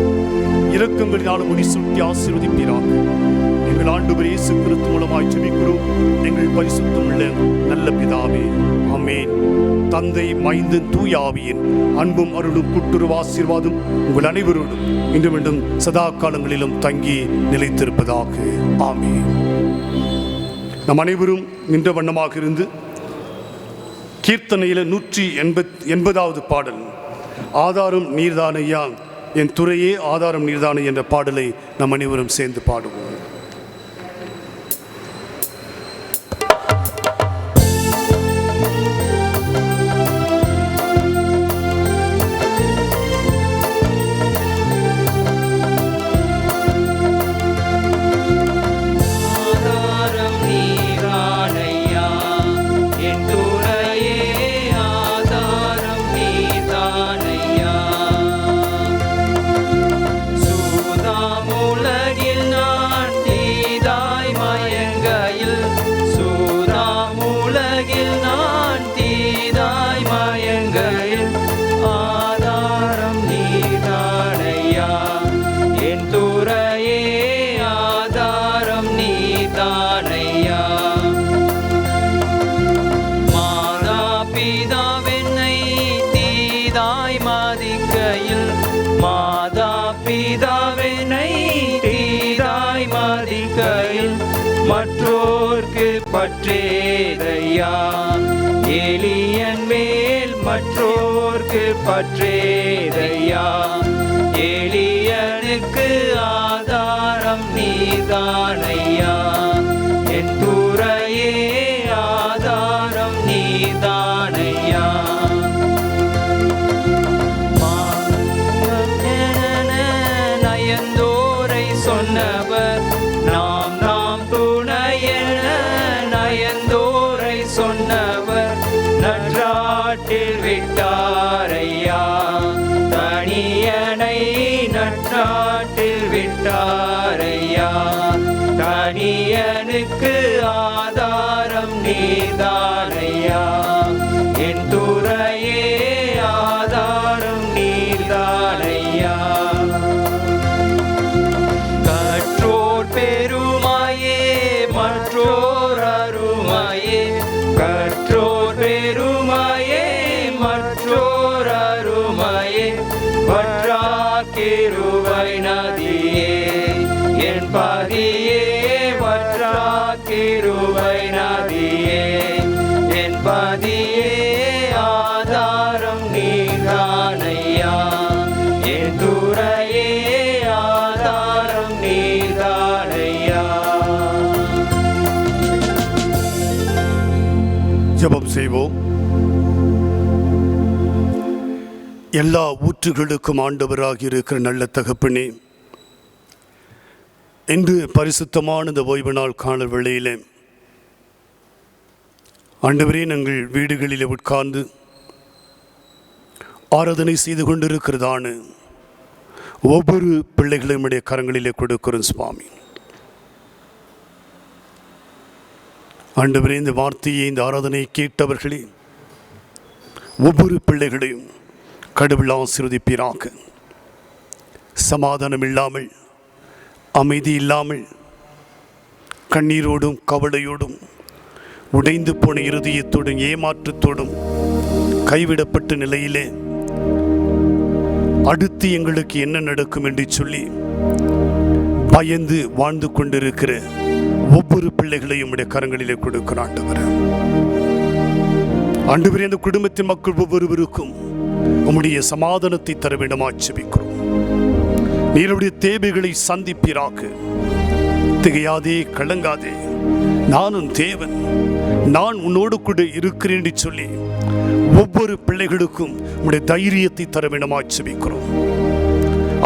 இரக்கங்களினாலும் முடிசூட்டி ஆசீர்வதிப்பீராக. எங்கள் ஆண்டவர் இயேசு கிறிஸ்து மூலமாய் ஜெபிக்கிறோம் எங்கள் பரிசுத்தமுள்ள நல்ல பிதாவே, ஆமென். தந்தை, மைந்தன், தூய ஆவியின் அன்பும் அருளும் கூட்டுறவு ஆசீர்வாதம் உங்கள் அனைவரோடும் இன்றும் மீண்டும் சதா காலங்களிலும் தங்கி நிலைத்திருப்பதாக. ஆமென். நம் அனைவரும் நின்ற வண்ணமாக இருந்து கீர்த்தனையில 180வது பாடல் ஆதாரம் நீர்தானையா என் துறையே ஆதாரம் நீர்தானே என்ற பாடலை நம் அனைவரும் சேர்ந்து பாடுவோம். மா பற்றேதையா, எளியன் மேல் மற்றோர்க்கு பற்றேதையா, எளியனுக்கு ஆதாரம் நீதானையா, என் துறையே ஆதாரம் நீதானையா. நயந்தோரை சொன்னவர் நாம் நாம் துணையென, நயந்தோரை சொன்னவர் நற்றாட்டில் விட்டாரையா, தனியனை நற்றாட்டில் விட்டாரையா, தனியனுக்கு ஆதாரம் நீதானையா, என் துறையே ஆதாரம் நீதானையா. கற்றோர் பெருமையே மற்றோர் அருமையே, கற்றோர் பெருமையே மற்றோர் அருமையே, வற்றாக்கிருபை நதியே என் பதியே, வற்றாக்கிருபை நதியே என் பதியே, ஆதாரம் நீதானையா, என் துறையே ஆதாரம் நீதானையா. ஜெபம் செய்வோம். எல்லா ஊற்றுகளுக்கும் ஆண்டவராக இருக்கிற நல்ல தகப்பனே, இன்று பரிசுத்தமான இந்த ஓய்வு நாள் காணல் வேளையிலே ஆண்டவரே, நாங்கள் வீடுகளிலே உட்கார்ந்து ஆராதனை செய்து கொண்டிருக்கிறதான ஒவ்வொரு பிள்ளைகளையும் உடைய கரங்களிலே கொடுக்கிறோம் சுவாமி. ஆண்டவரே, இந்த வார்த்தையை, இந்த ஆராதனையை கேட்டவர்களே ஒவ்வொரு பிள்ளைகளையும் கடவுள் ஆசீர்வதிப்பீராக. சமாதானம் இல்லாமல், அமைதி இல்லாமல், கண்ணீரோடும் கவலையோடும், உடைந்து போன இருதயத்தோடும், ஏமாற்றத்தோடும், கைவிடப்பட்ட நிலையிலே அடுத்து எங்களுக்கு என்ன நடக்கும் என்று சொல்லி பயந்து வாழ்ந்து கொண்டிருக்கிற ஒவ்வொரு பிள்ளைகளையும் உடைய கரங்களிலே கொடுக்கிற ஆண்டவரே, அந்த குடும்பத்தின் மக்கள் ஒவ்வொருவருக்கும் உம்முடைய சமாதானத்தை தர வேண்டுமாய் ஜெபிக்கிறோம். நீருடைய தேவைகளை சந்திப்பீராக. திகையாதே, கலங்காதே, நானும் தேவன், நான் உன்னோடு கூட இருக்கிறேன் என்று சொல்லி ஒவ்வொரு பிள்ளைகளுக்கும் உடைய தைரியத்தை தர வேண்டுமாய் ஜெபிக்கிறோம்.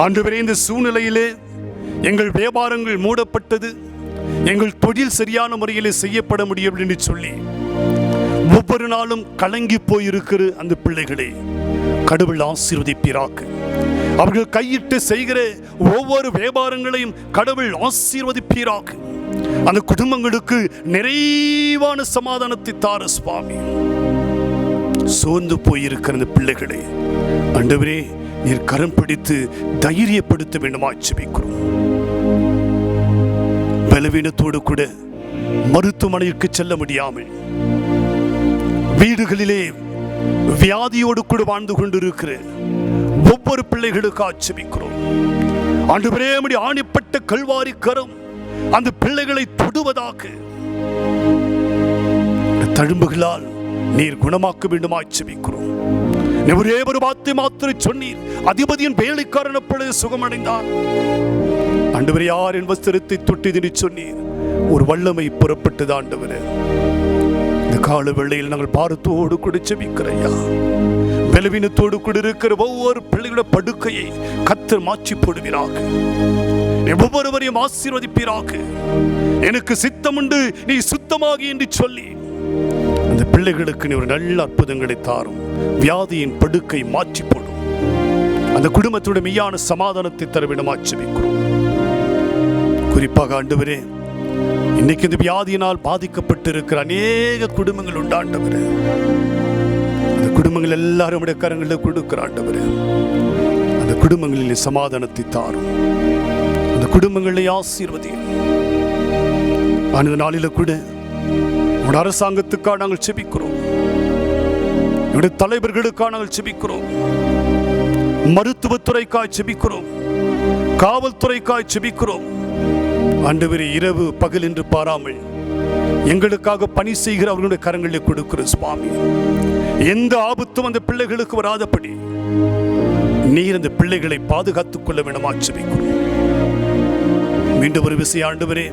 ஆண்டவரே, இந்த சூழ்நிலையிலே எங்கள் வியாபாரங்கள் மூடப்பட்டது, எங்கள் தொழில் சரியான முறையிலே செய்யப்பட முடியவில்லை என்று சொல்லி ஒவ்வொரு நாளும் கலங்கி போயிருக்கிற அந்த பிள்ளைகளை கடவுள் ஆசீர்வதிப்பீராக. அவர்கள் கையிட்டு செய்கிற ஒவ்வொரு வியாபாரங்களையும் கடவுள் ஆசீர்வதிப்பீராக. அந்த குடும்பங்களுக்கு நிறைவான சமாதானத்தை தார சுவாமி. சோர்ந்து போயிருக்கிற அந்த பிள்ளைகளை ஆண்டவரே, நீர் கரம் பிடித்து தைரியப்படுத்த வேண்டுமாய் ஜெபிக்கிறோம். பலவீனத்தோடு கூட மருத்துவமனைக்கு செல்ல முடியாமல், வீடுகளிலே வியாதியோடு கூட வாழ்ந்து கொண்டிருக்கிற ஒவ்வொரு பிள்ளைகளுக்காக ஜெபிக்கிறோம். ஆண்டவரே, நம்முடைய ஆணிப்பட்ட கல்வாரி கரம் அந்த பிள்ளைகளை தொடுவதாக. தழும்புகளால் நீர் குணமாக்க வேண்டுமாய் ஜெபிக்கிறோம். ஒரே ஒரு வார்த்தை மாத்திரம் சொன்னீர், அதிபதியின் வேலைக்காரன் அப்பொழுது சுகமடைந்தார். ஆண்டவரே, யாரின் வஸ்திரத்தை தொட்டிதினி சொன்னீர், ஒரு வல்லமை புறப்பட்டது. ஆண்டவரே, இந்த கால வேளையில் நாங்கள் பாரத்தோடு கூட ஜெபிக்கிறையா. பலவீனத்தோடு கூட இருக்கிற ஒவ்வொரு பிள்ளைகளோட படுக்கையை கர்த்தர் மாற்றி போடுவீராக. ஒவ்வொருவரையும் ஆசீர்வதிப்பீராக. எனக்கு சித்தம் உண்டு, நீ சுத்தமாகி என்று சொல்லி அந்த பிள்ளைகளுக்கு நீ ஒரு நல்ல அற்புதங்களை தாரும். வியாதியின் படுக்கை மாற்றி போடும். அந்த குடும்பத்தோட மெய்யான சமாதானத்தை தரவிடமாய் ஜெபிக்கிறோம். குறிப்பாக ஆண்டவரே, இன்னைக்கு இந்த வியாதியினால் பாதிக்கப்பட்டிருக்கிற அநேக குடும்பங்கள் உண்டு ஆண்டவரே. அந்த குடும்பங்கள் எல்லாரும் உடைய கரங்களில் கொடுக்கிற ஆண்டவரே. அந்த குடும்பங்களில் சமாதானத்தை தாரும். அந்த குடும்பங்களை ஆசீர்வதியும். அந்த நாளில கூட உடைய அரசாங்கத்துக்காக நாங்கள் ஜெபிக்கிறோம். உடைய தலைவர்களுக்காக நாங்கள் ஜெபிக்கிறோம். மருத்துவத்துறைக்காக ஜெபிக்கிறோம். காவல்துறைக்காக ஜெபிக்கிறோம். ஆண்டவரே, இரவு பகல் என்று பாராமல் எங்களுக்காக பணி செய்கிற அவர்களுடைய கரங்களில் கொடுக்கிற சுவாமி, எந்த ஆபத்தும் அந்த பிள்ளைகளுக்கு வராதபடி நீர் அந்த பிள்ளைகளை பாதுகாத்துக் கொள்ள வேண்டுமா ஜெபிக்கிறோம். மீண்டும் ஒரு விஷயம் ஆண்டவரே,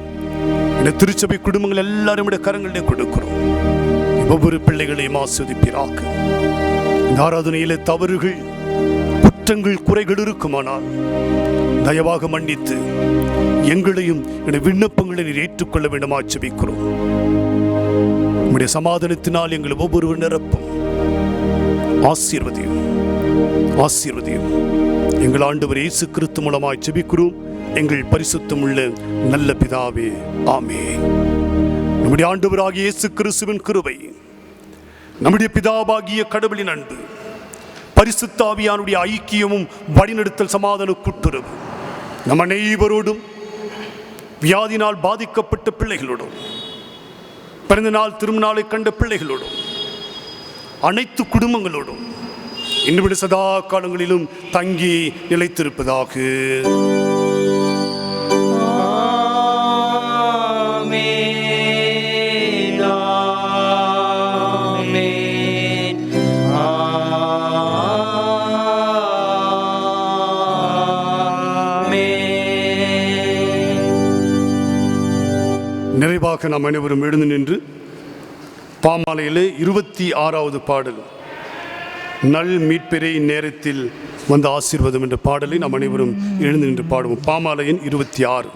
இந்த திருச்சபை குடும்பங்கள் எல்லாரும் கரங்களிலே கொடுக்கிறோம். ஒவ்வொரு பிள்ளைகளையும் ஆஸ்வதிப்பீராக. இந்த ஆராதனையிலே தவறுகள், குற்றங்கள், குறைகள் இருக்குமானால் தயவாக மன்னித்து எங்களையும் விண்ணப்பங்களை நீர் ஏற்றுக்கொள்ள வேண்டுமா ஜெபிக்கிறோம். உம்முடைய சமாதானத்தினால் எங்களை ஒவ்வொருவர் நிரப்பும். ஆசீர்வதியும், ஆசீர்வதியும். எங்கள் ஆண்டவர் இயேசு கிறிஸ்து மூலமாய் ஜெபிக்கிறோம் எங்கள் பரிசுத்தமுள்ள நல்ல பிதாவே, ஆமென். நம்முடைய ஆண்டவராகிய இயேசு கிறிஸ்துவின் கிருபை, நம்முடைய பிதாவாகிய கடவுளின் அன்பு, பரிசுத்த ஆவியானுடைய ஐக்கியமும் வழிநடத்தல் சமாதான கூட்டுறவு நம் அனைவரோடும், வியாதினால் பாதிக்கப்பட்ட பிள்ளைகளோடும், பிறந்த நாள் திருநாளை கண்ட பிள்ளைகளோடும், அனைத்து குடும்பங்களோடும் இன்னும் சதா காலங்களிலும் தங்கி நிலைத்திருப்பதாக. நிறைவாக நாம் அனைவரும் எழுந்து நின்று பாமாலையிலே 26வது பாடல், நல் மீட்பெறை நேரத்தில் வந்த ஆசீர்வாதம் என்ற பாடலை நாம் அனைவரும் எழுந்து நின்று பாடுவோம். பாமாலையின் 26.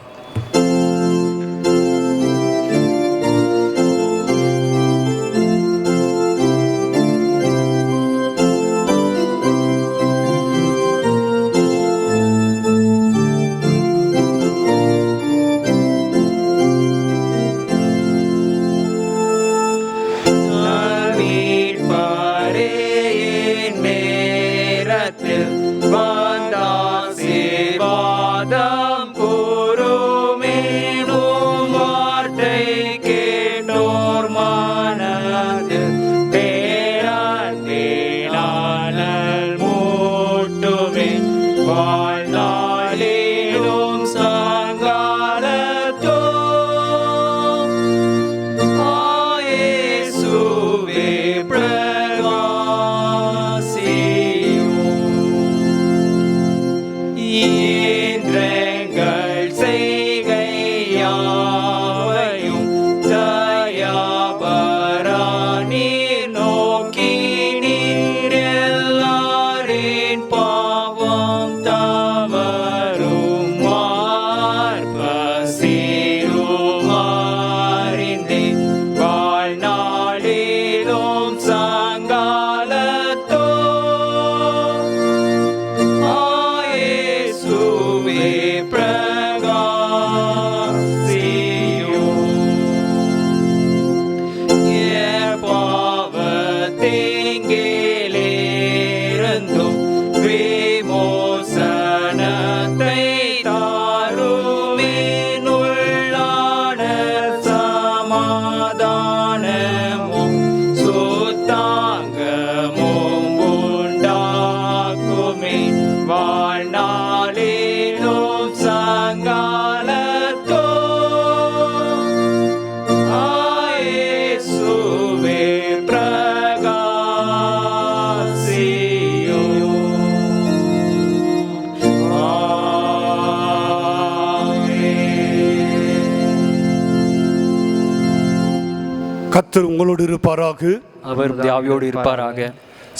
கர்த்தர் உங்களோடு இருப்பாராக, அவர் ஆவியோடு இருப்பாராக.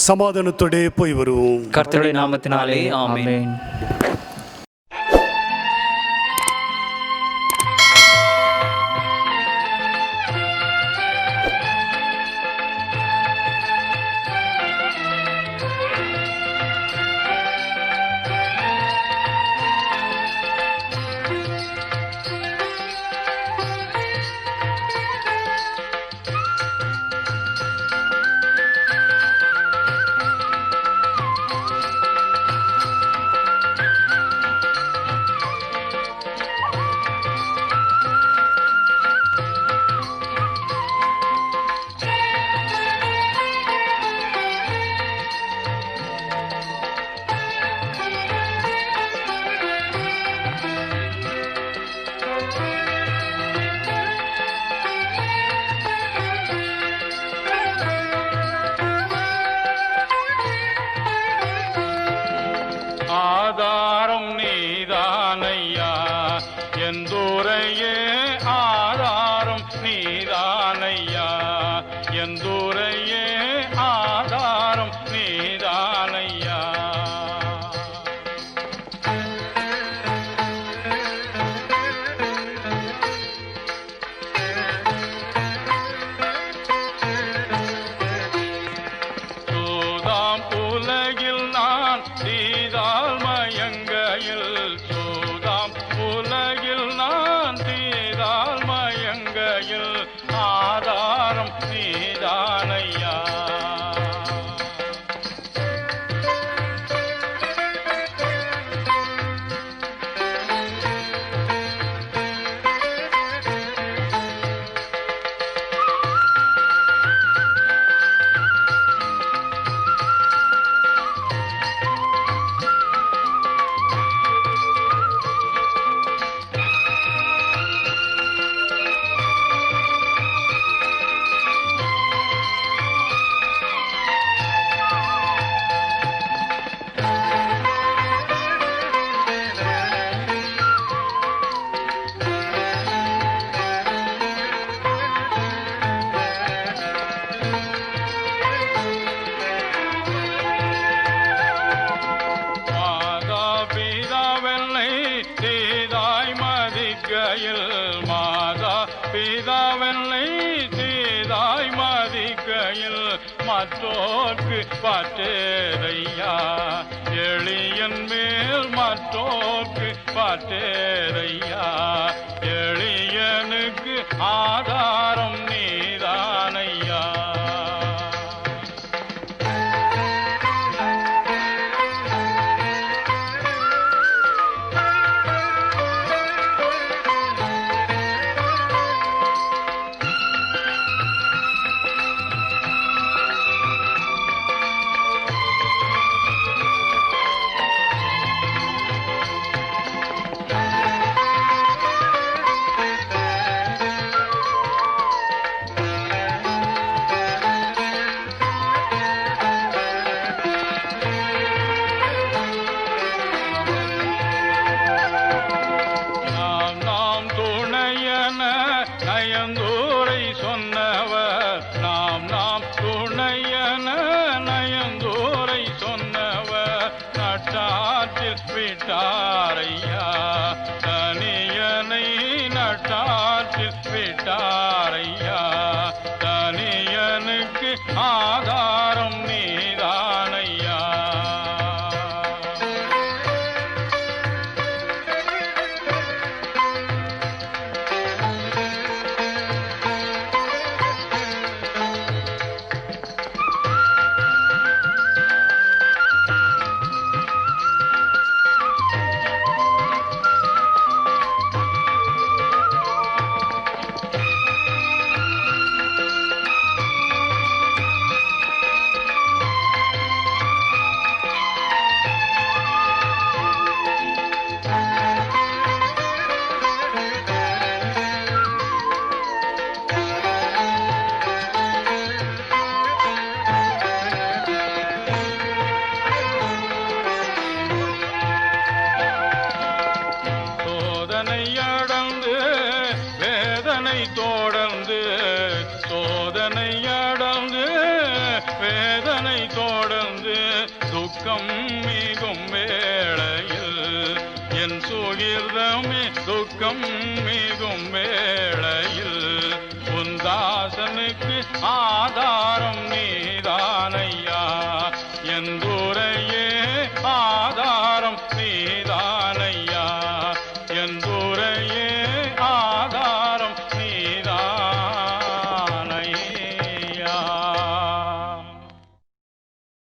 சமாதானத்தோடே போய் வருவோம். கர்த்தருடைய நாமத்தினாலே ஆமென். உலகில் நான் தீதால் மயங்கையில் சூதாம் உலகில் நான் தீதால் மயங்கையில் ஆதாரம் நீதானையா. மாதா பிதாவென்னை தீதாய் மதிக்கையில் மற்றோர்க்கு பற்றேரையா. எளியன் மேல் மற்றோர்க்கு பற்றேரையா. எளியனுக்கு ஆதாரம் நீதானையா. நயந்தூரை சொன்னவர் நாம் துணையன நயந்தூரை சொன்னவர் நட்டாற்றில் விட்டாரையா. தனியனை நட்டாற்றில் விட்டாரையா. தனியனுக்கு ஆதாரம் நீதானையா. தொடர்ந்து சோதனை அடர்ந்து வேதனை தொடர்ந்து துக்கம் மிகும் வேளையில் என் சுகிர்தமே துக்கம் மிகும் வேளையில் உன் தாசனுக்கு ஆதாரம் நீதானை.